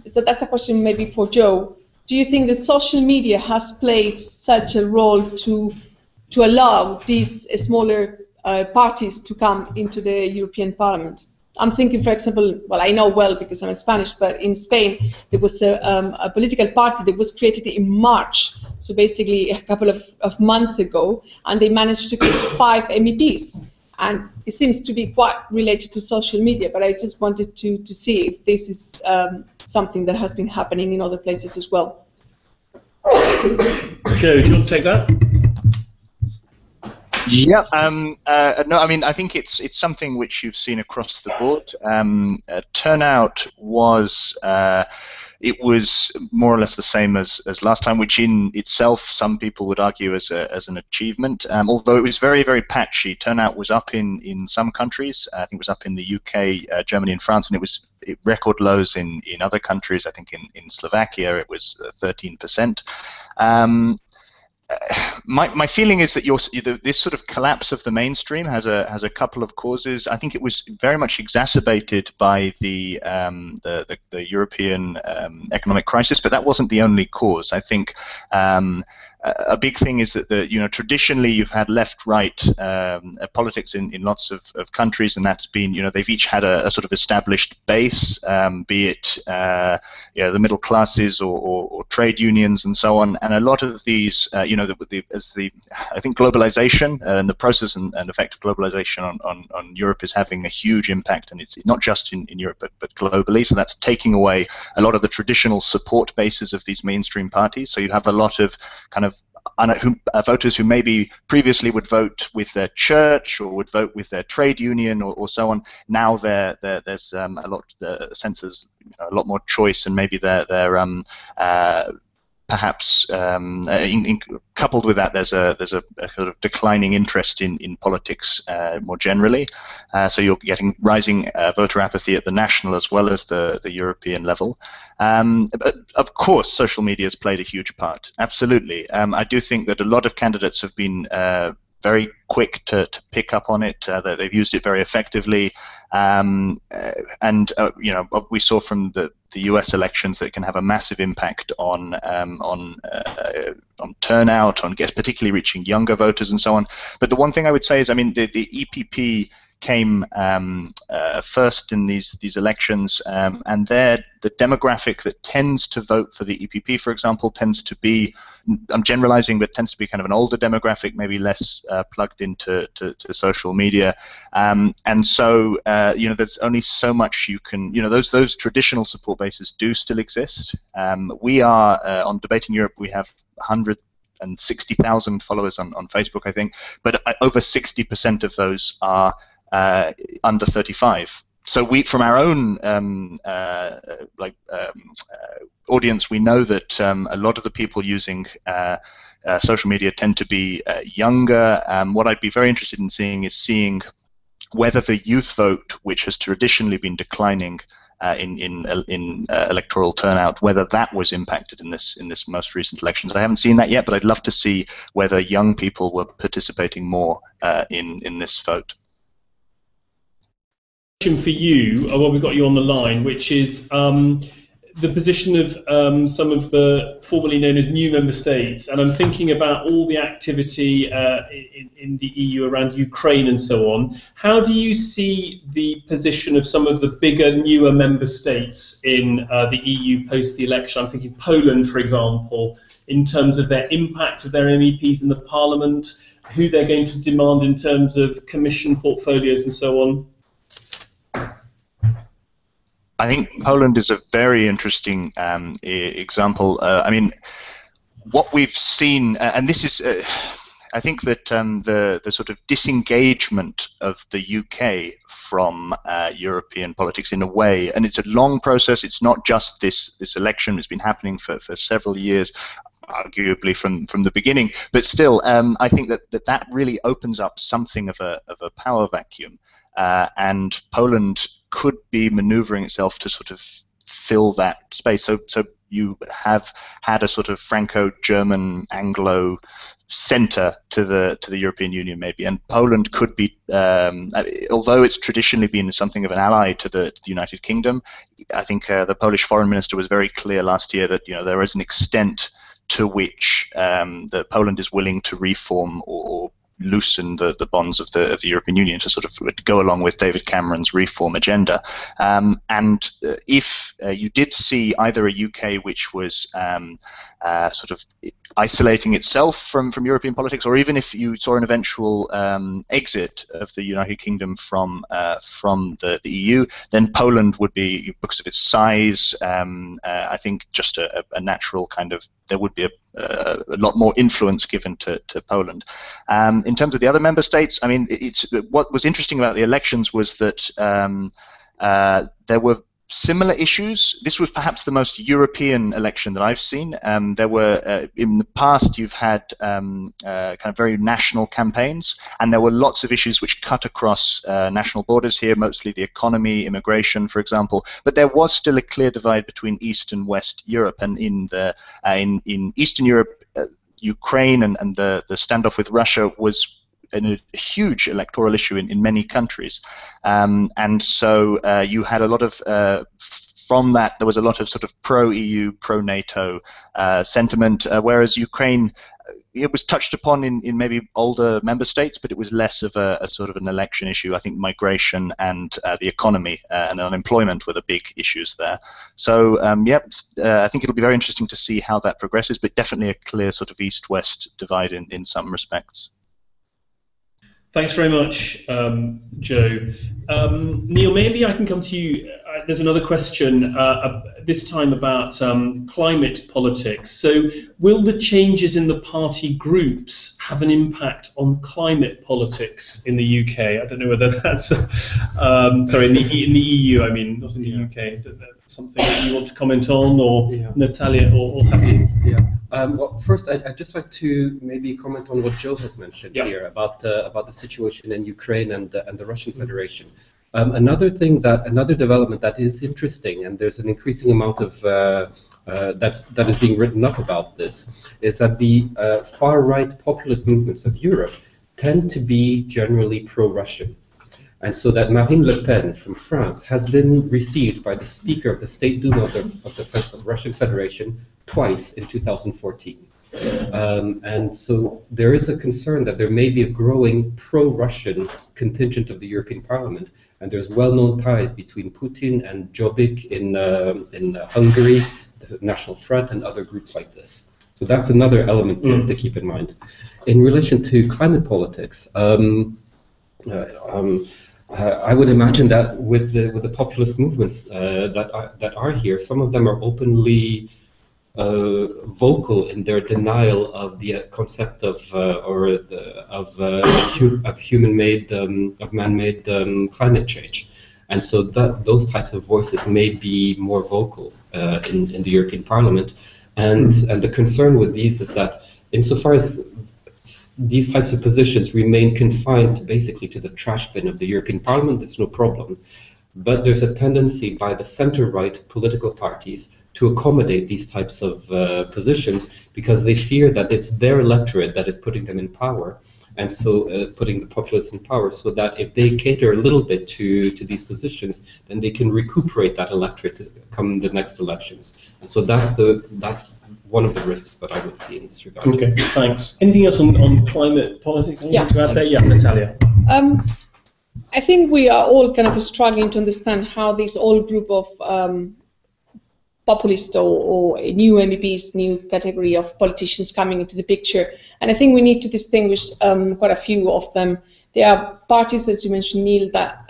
Speaker 2: so that's a question maybe for Joe, do you think the social media has played such a role to allow these smaller parties to come into the European Parliament? I'm thinking, for example, well, I know well because I'm Spanish, but in Spain there was a political party that was created in March, so basically a couple of months ago, and they managed to get 5 MEPs. And it seems to be quite related to social media, but I just wanted to see if this is something that has been happening in other places as well.
Speaker 1: Joe, do you want to take that?
Speaker 5: Yeah, no, I mean, I think it's something which you've seen across the board. Turnout was it was more or less the same as last time, which in itself some people would argue as an achievement. Although it was very, very patchy. Turnout was up in some countries. I think it was up in the UK, Germany, and France, and it was record lows in other countries. I think in Slovakia it was 13%. My feeling is that this sort of collapse of the mainstream has a couple of causes. I think it was very much exacerbated by the European economic crisis, but that wasn't the only cause. I think a big thing is that traditionally you've had left-right politics in lots of countries, and that's been they've each had a sort of established base, be it the middle classes or trade unions and so on. And a lot of these, I think globalization and the process and effect of globalization on Europe is having a huge impact, and it's not just in Europe but globally. So that's taking away a lot of the traditional support bases of these mainstream parties. So you have a lot of kind of voters who maybe previously would vote with their church or would vote with their trade union or so on. Now there's a lot more choice, and maybe they're perhaps coupled with that, there's a sort of declining interest in politics more generally. So you're getting rising voter apathy at the national as well as the European level. But of course, social media has played a huge part. Absolutely. I do think that a lot of candidates have been very quick to pick up on it. They've used it very effectively, and we saw from the U.S. elections that it can have a massive impact on turnout, on particularly reaching younger voters and so on. But the one thing I would say is, I mean, the EPP came first in these elections, and the demographic that tends to vote for the EPP, for example, tends to be, I'm generalizing, but tends to be kind of an older demographic, maybe less plugged into social media, and so there's only so much you can, those traditional support bases do still exist. We are on Debating Europe. We have 160,000 followers on Facebook, I think, but over 60% of those are under 35. So we, from our own audience, we know that a lot of the people using social media tend to be younger. What I'd be very interested in seeing whether the youth vote, which has traditionally been declining in electoral turnout, whether that was impacted in this most recent elections. I haven't seen that yet, but I'd love to see whether young people were participating more in this vote.
Speaker 1: For you, while we've got you on the line, which is the position of some of the formerly known as new member states, and I'm thinking about all the activity in the EU around Ukraine and so on. How do you see the position of some of the bigger, newer member states in the EU post the election? I'm thinking Poland, for example, in terms of their impact of their MEPs in the Parliament, who they're going to demand in terms of Commission portfolios and so on.
Speaker 5: I think Poland is a very interesting example. I mean, what we've seen, and this is, I think that the sort of disengagement of the UK from European politics in a way, and it's a long process. It's not just this election. It's been happening for several years, arguably from the beginning. But still, I think that really opens up something of a power vacuum, and Poland could be maneuvering itself to sort of fill that space. So you have had a sort of Franco-German Anglo center to the European Union maybe, and Poland could be, although it's traditionally been something of an ally to the United Kingdom. I think the Polish foreign minister was very clear last year that there is an extent to which that Poland is willing to reform or loosen the bonds of the European Union to sort of go along with David Cameron's reform agenda. And if you did see either a UK which was sort of isolating itself from European politics, or even if you saw an eventual exit of the United Kingdom from the EU, then Poland would be, because of its size, I think just a natural kind of, there would be a lot more influence given to Poland. In terms of the other member states, I mean, what was interesting about the elections was that there were similar issues. This was perhaps the most European election that I've seen. There were, in the past, you've had kind of very national campaigns, and there were lots of issues which cut across national borders here, mostly the economy, immigration, for example. But there was still a clear divide between East and West Europe, and in Eastern Europe, Ukraine and the standoff with Russia was a huge electoral issue in many countries, and so you had a lot of from that there was a lot of sort of pro-EU, pro-NATO sentiment, whereas Ukraine, it was touched upon in maybe older member states, but it was less of a sort of an election issue. I think migration and the economy and unemployment were the big issues there. So I think it'll be very interesting to see how that progresses, but definitely a clear sort of East-West divide in some respects.
Speaker 1: Thanks very much, Joe. Neil, maybe I can come to you. There's another question, this time about climate politics. So will the changes in the party groups have an impact on climate politics in the UK? I don't know whether that's, sorry, in the EU, I mean, not in the UK. Something that you want to comment on, or Natalia, or Javier?
Speaker 4: Well, first, I'd just like to maybe comment on what Joe has mentioned here about the situation in Ukraine and the Russian Federation. Another development that is interesting, and there's an increasing amount of that is being written up about this, is that the far-right populist movements of Europe tend to be generally pro-Russian. And so that Marine Le Pen from France has been received by the Speaker of the State Duma of the Russian Federation twice in 2014. And so there is a concern that there may be a growing pro-Russian contingent of the European Parliament, and there's well-known ties between Putin and Jobbik in Hungary, the National Front, and other groups like this. So that's another element to keep in mind. In relation to climate politics, I would imagine that with the populist movements that are here, some of them are openly vocal in their denial of the concept of human-made, of man-made climate change, and so those types of voices may be more vocal in the European Parliament, and the concern with these is that insofar as these types of positions remain confined basically to the trash bin of the European Parliament, it's no problem. But there's a tendency by the center-right political parties to accommodate these types of positions because they fear that it's their electorate that is putting them in power, and so putting the populace in power, so that if they cater a little bit to these positions, then they can recuperate that electorate come the next elections. And so that's one of the risks that I would see in this regard.
Speaker 1: Okay, thanks. Anything else on climate politics? Anything to add there? Yeah, Natalia.
Speaker 2: I think we are all kind of struggling to understand how this old group of populist or new MEPs, new category of politicians coming into the picture. And I think we need to distinguish quite a few of them. There are parties, as you mentioned, Neil, that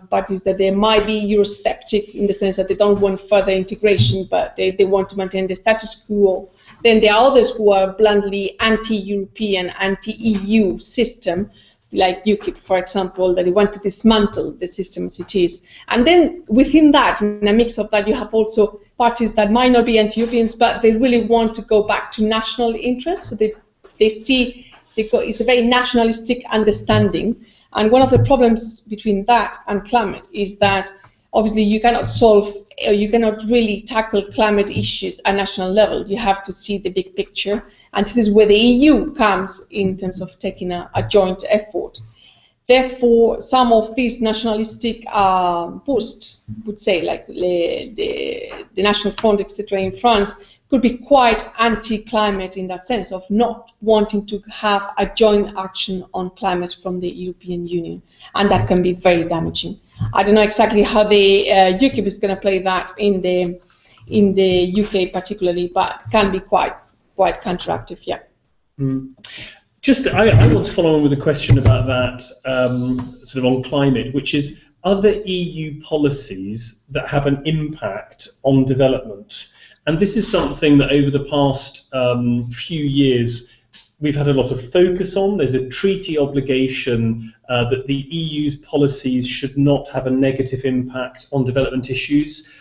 Speaker 2: parties that they might be Eurosceptic in the sense that they don't want further integration, but they want to maintain the status quo. Then there are others who are bluntly anti-European, anti-EU system, like UKIP, for example, that they want to dismantle the system as it is. And then within that, in a mix of that, you have also parties that might not be anti-Europeans, but they really want to go back to national interests. So they see it's a very nationalistic understanding. And one of the problems between that and climate is that obviously you cannot solve, or you cannot really tackle climate issues at national level. You have to see the big picture. And this is where the EU comes in terms of taking a joint effort. Therefore, some of these nationalistic posts would say, like the National Front, etc., in France, could be quite anti-climate in that sense of not wanting to have a joint action on climate from the European Union, and that can be very damaging. I don't know exactly how the UKIP is going to play that in the UK particularly, but can be quite counteractive, yeah.
Speaker 1: I want to follow on with a question about that sort of on climate, which is, are there EU policies that have an impact on development? And this is something that over the past few years we've had a lot of focus on. There's a treaty obligation that the EU's policies should not have a negative impact on development issues.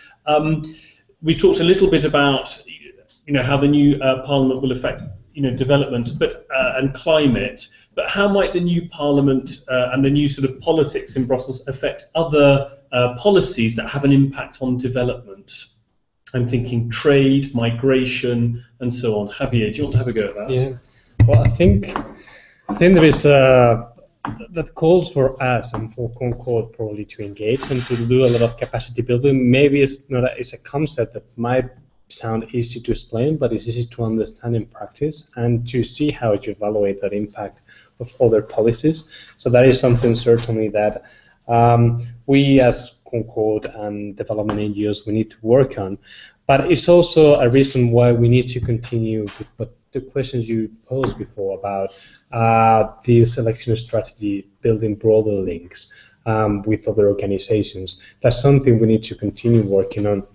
Speaker 1: We talked a little bit about how the new Parliament will affect development and climate, but how might the new Parliament and the new sort of politics in Brussels affect other policies that have an impact on development? I'm thinking trade, migration, and so on. Javier, do you want to have a go at that?
Speaker 6: Yeah. Well, I think there is that calls for us and for CONCORD probably to engage and to do a lot of capacity building. Maybe it's a concept that might sound easy to explain, but it's easy to understand in practice and to see how to evaluate that impact of other policies. So that is something certainly that we as CONCORD and development NGOs we need to work on. But it's also a reason why we need to continue with what the questions you posed before about this election strategy, building broader links with other organizations. That's something we need to continue working on.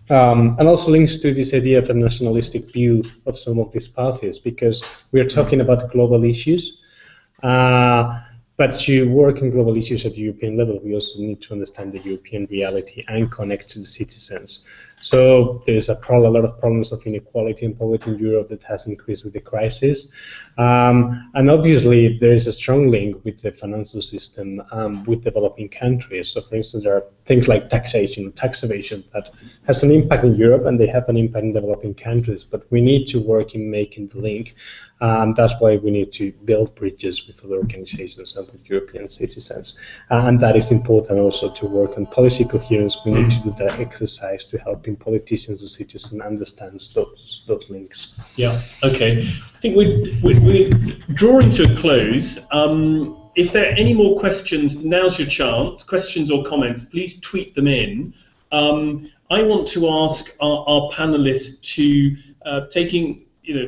Speaker 6: And also links to this idea of a nationalistic view of some of these parties, because we are talking about global issues. But to work on global issues at the European level, we also need to understand the European reality and connect to the citizens. So there's a lot of problems of inequality and poverty in Europe that has increased with the crisis. And obviously, there is a strong link with the financial system with developing countries. So for instance, there are things like taxation, tax evasion that has an impact in Europe and they have an impact in developing countries. But we need to work in making the link. That's why we need to build bridges with other organizations and with European citizens. And that is important also to work on policy coherence. We need to do that exercise to helping politicians and citizens understand those links.
Speaker 1: Yeah, okay. I think we're drawing to a close. If there are any more questions, now's your chance. Questions or comments, please tweet them in. I want to ask our panelists to,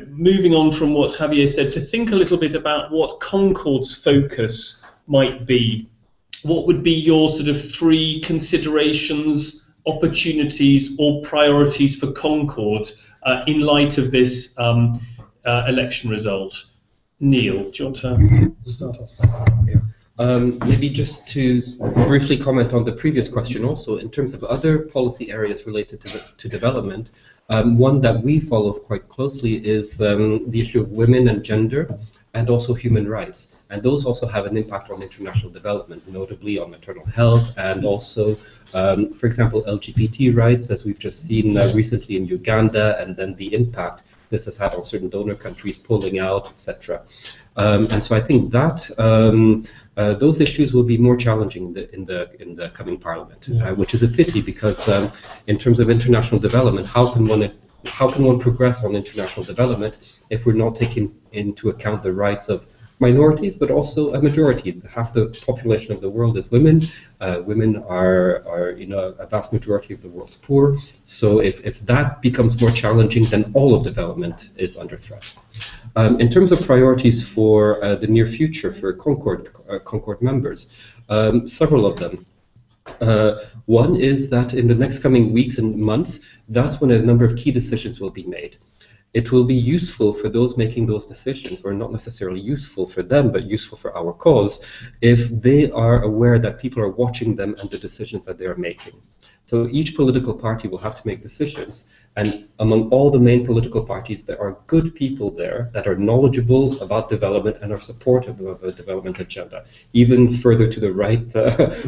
Speaker 1: moving on from what Javier said, to think a little bit about what CONCORD's focus might be. What would be your sort of 3 considerations, opportunities, or priorities for CONCORD in light of this election result? Neil, do you want to start off?
Speaker 4: Yeah. Maybe just to briefly comment on the previous question also, in terms of other policy areas related to development, one that we follow quite closely is the issue of women and gender, and also human rights. And those also have an impact on international development, notably on maternal health, and also, for example, LGBT rights, as we've just seen recently in Uganda, and then the impact this has had on certain donor countries pulling out, etc. And so I think that those issues will be more challenging in the coming Parliament, which is a pity because in terms of international development, how can one progress on international development if we're not taking into account the rights of minorities, but also a majority? Half the population of the world is women. Women are a vast majority of the world's poor. So if that becomes more challenging, then all of development is under threat. In terms of priorities for the near future for CONCORD members, several of them. One is that in the next coming weeks and months, that's when a number of key decisions will be made. It will be useful for those making those decisions, or not necessarily useful for them, but useful for our cause, if they are aware that people are watching them and the decisions that they are making. So each political party will have to make decisions, and among all the main political parties, there are good people there that are knowledgeable about development and are supportive of a development agenda. Even further to the right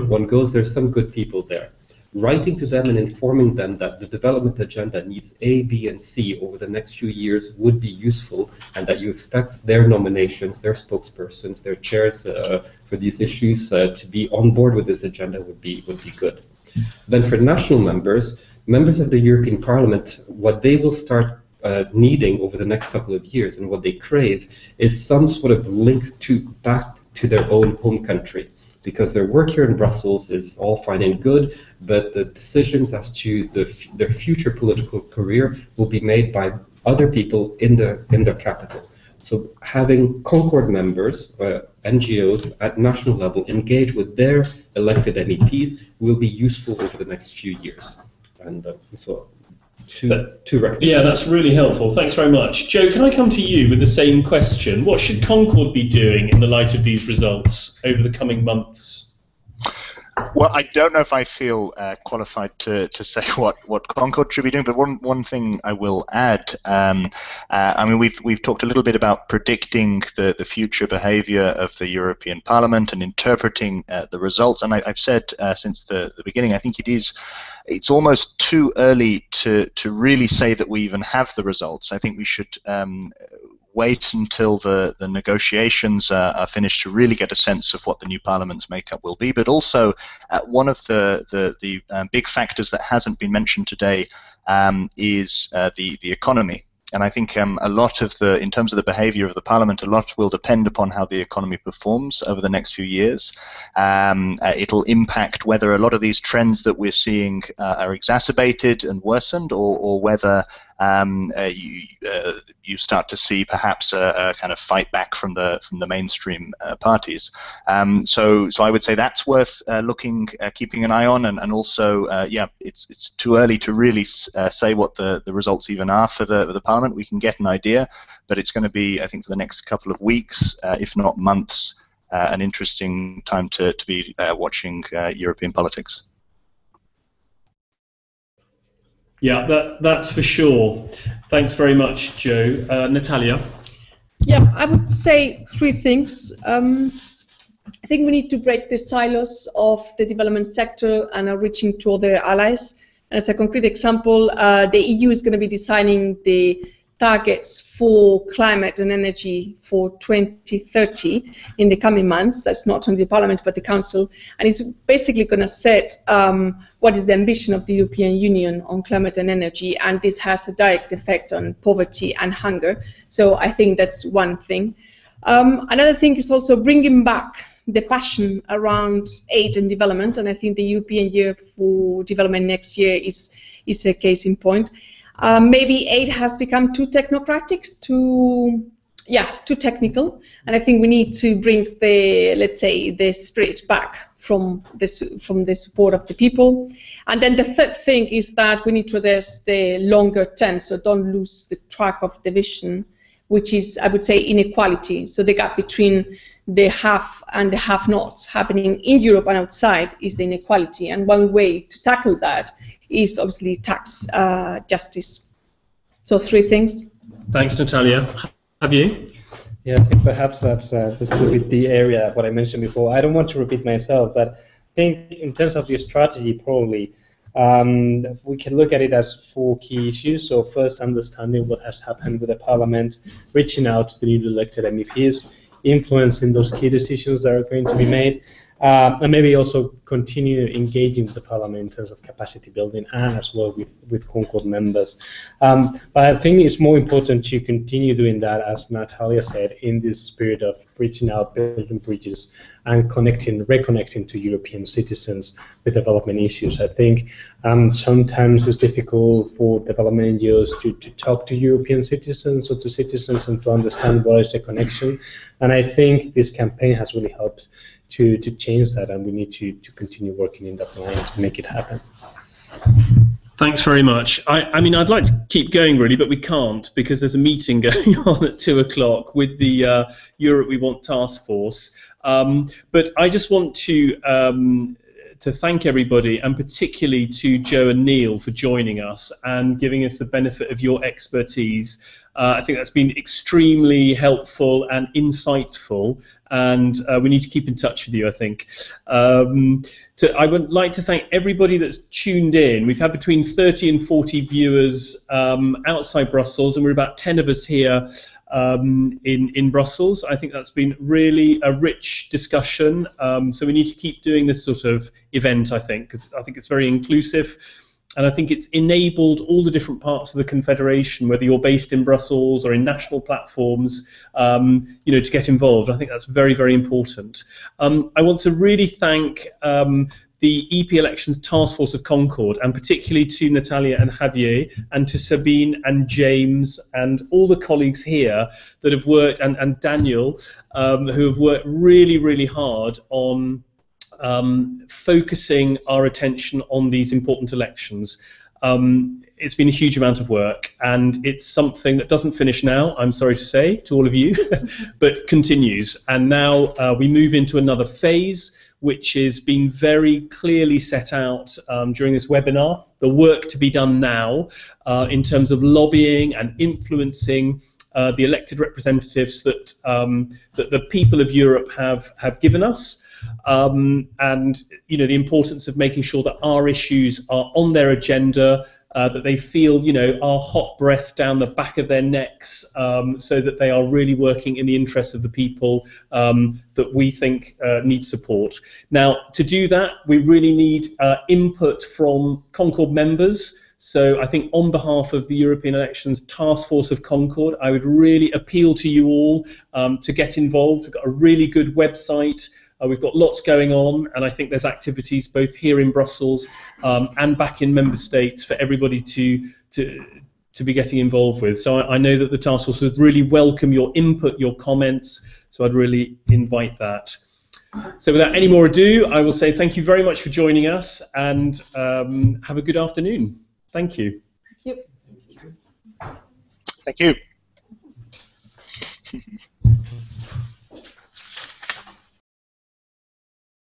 Speaker 4: one goes, there's some good people there. Writing to them and informing them that the development agenda needs A, B, and C over the next few years would be useful, and that you expect their nominations, their spokespersons, their chairs for these issues to be on board with this agenda would be good. Then for national members of the European Parliament, what they will start needing over the next couple of years and what they crave is some sort of link back to their own home country. Because their work here in Brussels is all fine and good, but the decisions as to their future political career will be made by other people in their capital. So having CONCORD members, NGOs at national level engage with their elected MEPs will be useful over the next few years. And so two recommendations.
Speaker 1: Yeah, that's really helpful. Thanks very much. Joe, can I come to you with the same question? What should CONCORD be doing in the light of these results over the coming months?
Speaker 5: Well, I don't know if I feel qualified to say what CONCORD should be doing, but one thing I will add. I mean, we've talked a little bit about predicting the future behaviour of the European Parliament and interpreting the results, and I've said since the beginning, I think it's almost too early to really say that we even have the results. I think we should wait until the negotiations are finished to really get a sense of what the new Parliament's makeup will be. But also, one of the big factors that hasn't been mentioned today is the economy. And I think a lot of in terms of the behaviour of the Parliament, a lot will depend upon how the economy performs over the next few years. It'll impact whether a lot of these trends that we're seeing are exacerbated and worsened, or whether you start to see perhaps a kind of fight back from the mainstream parties. So I would say that's worth keeping an eye on, and also yeah, it's too early to really say what the results even are for the Parliament. We can get an idea, but it's going to be, I think, for the next couple of weeks, if not months, an interesting time to be watching European politics.
Speaker 1: Yeah, that's for sure. Thanks very much, Joe. Natalia?
Speaker 2: Yeah, I would say three things. I think we need to break the silos of the development sector and are reaching to other allies. And as a concrete example, the EU is going to be designing the targets for climate and energy for 2030 in the coming months. That's not only the Parliament but the Council, and it's basically going to set what is the ambition of the European Union on climate and energy, and this has a direct effect on poverty and hunger. So I think that's one thing. Another thing is also bringing back the passion around aid and development, and I think the European Year for Development next year is a case in point. Maybe aid has become too technocratic, too technical, and I think we need to bring the spirit back from the support of the people. And then the third thing is that we need to address the longer term, so don't lose the track of the vision, which is, I would say, inequality. So the gap between the have and the have-nots happening in Europe and outside is the inequality, and one way to tackle that is obviously tax justice. So three things.
Speaker 1: Thanks, Natalia. Have you?
Speaker 6: Yeah, I think perhaps that's this is a bit the area what I mentioned before. I don't want to repeat myself, but I think in terms of the strategy, probably We can look at it as 4 key issues. So first, understanding what has happened with the Parliament, reaching out to the newly elected MEPs, influencing those key decisions that are going to be made, and maybe also continue engaging with the Parliament in terms of capacity building and as well with CONCORD members. But I think it's more important to continue doing that, as Natalia said, in this spirit of reaching out, building bridges, and reconnecting to European citizens with development issues. I think sometimes it's difficult for development NGOs to talk to European citizens or to citizens and to understand what is the connection. And I think this campaign has really helped to change that, and we need to continue working in that line to make it happen.
Speaker 1: Thanks very much. I mean, I'd like to keep going really, but we can't because there's a meeting going on at 2 o'clock with the Europe We Want task force. But I just want to thank everybody, and particularly to Joe and Neil for joining us and giving us the benefit of your expertise. I think that's been extremely helpful and insightful, and we need to keep in touch with you, I think. I would like to thank everybody that's tuned in. We've had between 30 and 40 viewers outside Brussels, and we're about 10 of us here in Brussels. I think that's been really a rich discussion, so we need to keep doing this sort of event, I think, because I think it's very inclusive. And I think it's enabled all the different parts of the Confederation, whether you're based in Brussels or in national platforms, you know, to get involved. I think that's very, very important. I want to really thank the EP Elections Task Force of CONCORD, and particularly to Natalia and Javier, and to Sabine and James and all the colleagues here that have worked, and Daniel, who have worked really, really hard on focusing our attention on these important elections. It's been a huge amount of work, and it's something that doesn't finish now, I'm sorry to say to all of you, but continues. And now we move into another phase, which is being very clearly set out during this webinar, the work to be done now in terms of lobbying and influencing the elected representatives that the people of Europe have given us. And you know, the importance of making sure that our issues are on their agenda, that they feel, you know, our hot breath down the back of their necks, so that they are really working in the interests of the people that we think need support. Now, to do that, we really need input from CONCORD members. So I think on behalf of the European Elections Task Force of CONCORD, I would really appeal to you all to get involved. We've got a really good website. We've got lots going on, and I think there's activities both here in Brussels and back in member states for everybody to be getting involved with. So I know that the task force would really welcome your input, your comments, so I'd really invite that. So without any more ado, I will say thank you very much for joining us, and have a good afternoon. Thank you.
Speaker 3: Thank you.
Speaker 5: Thank you.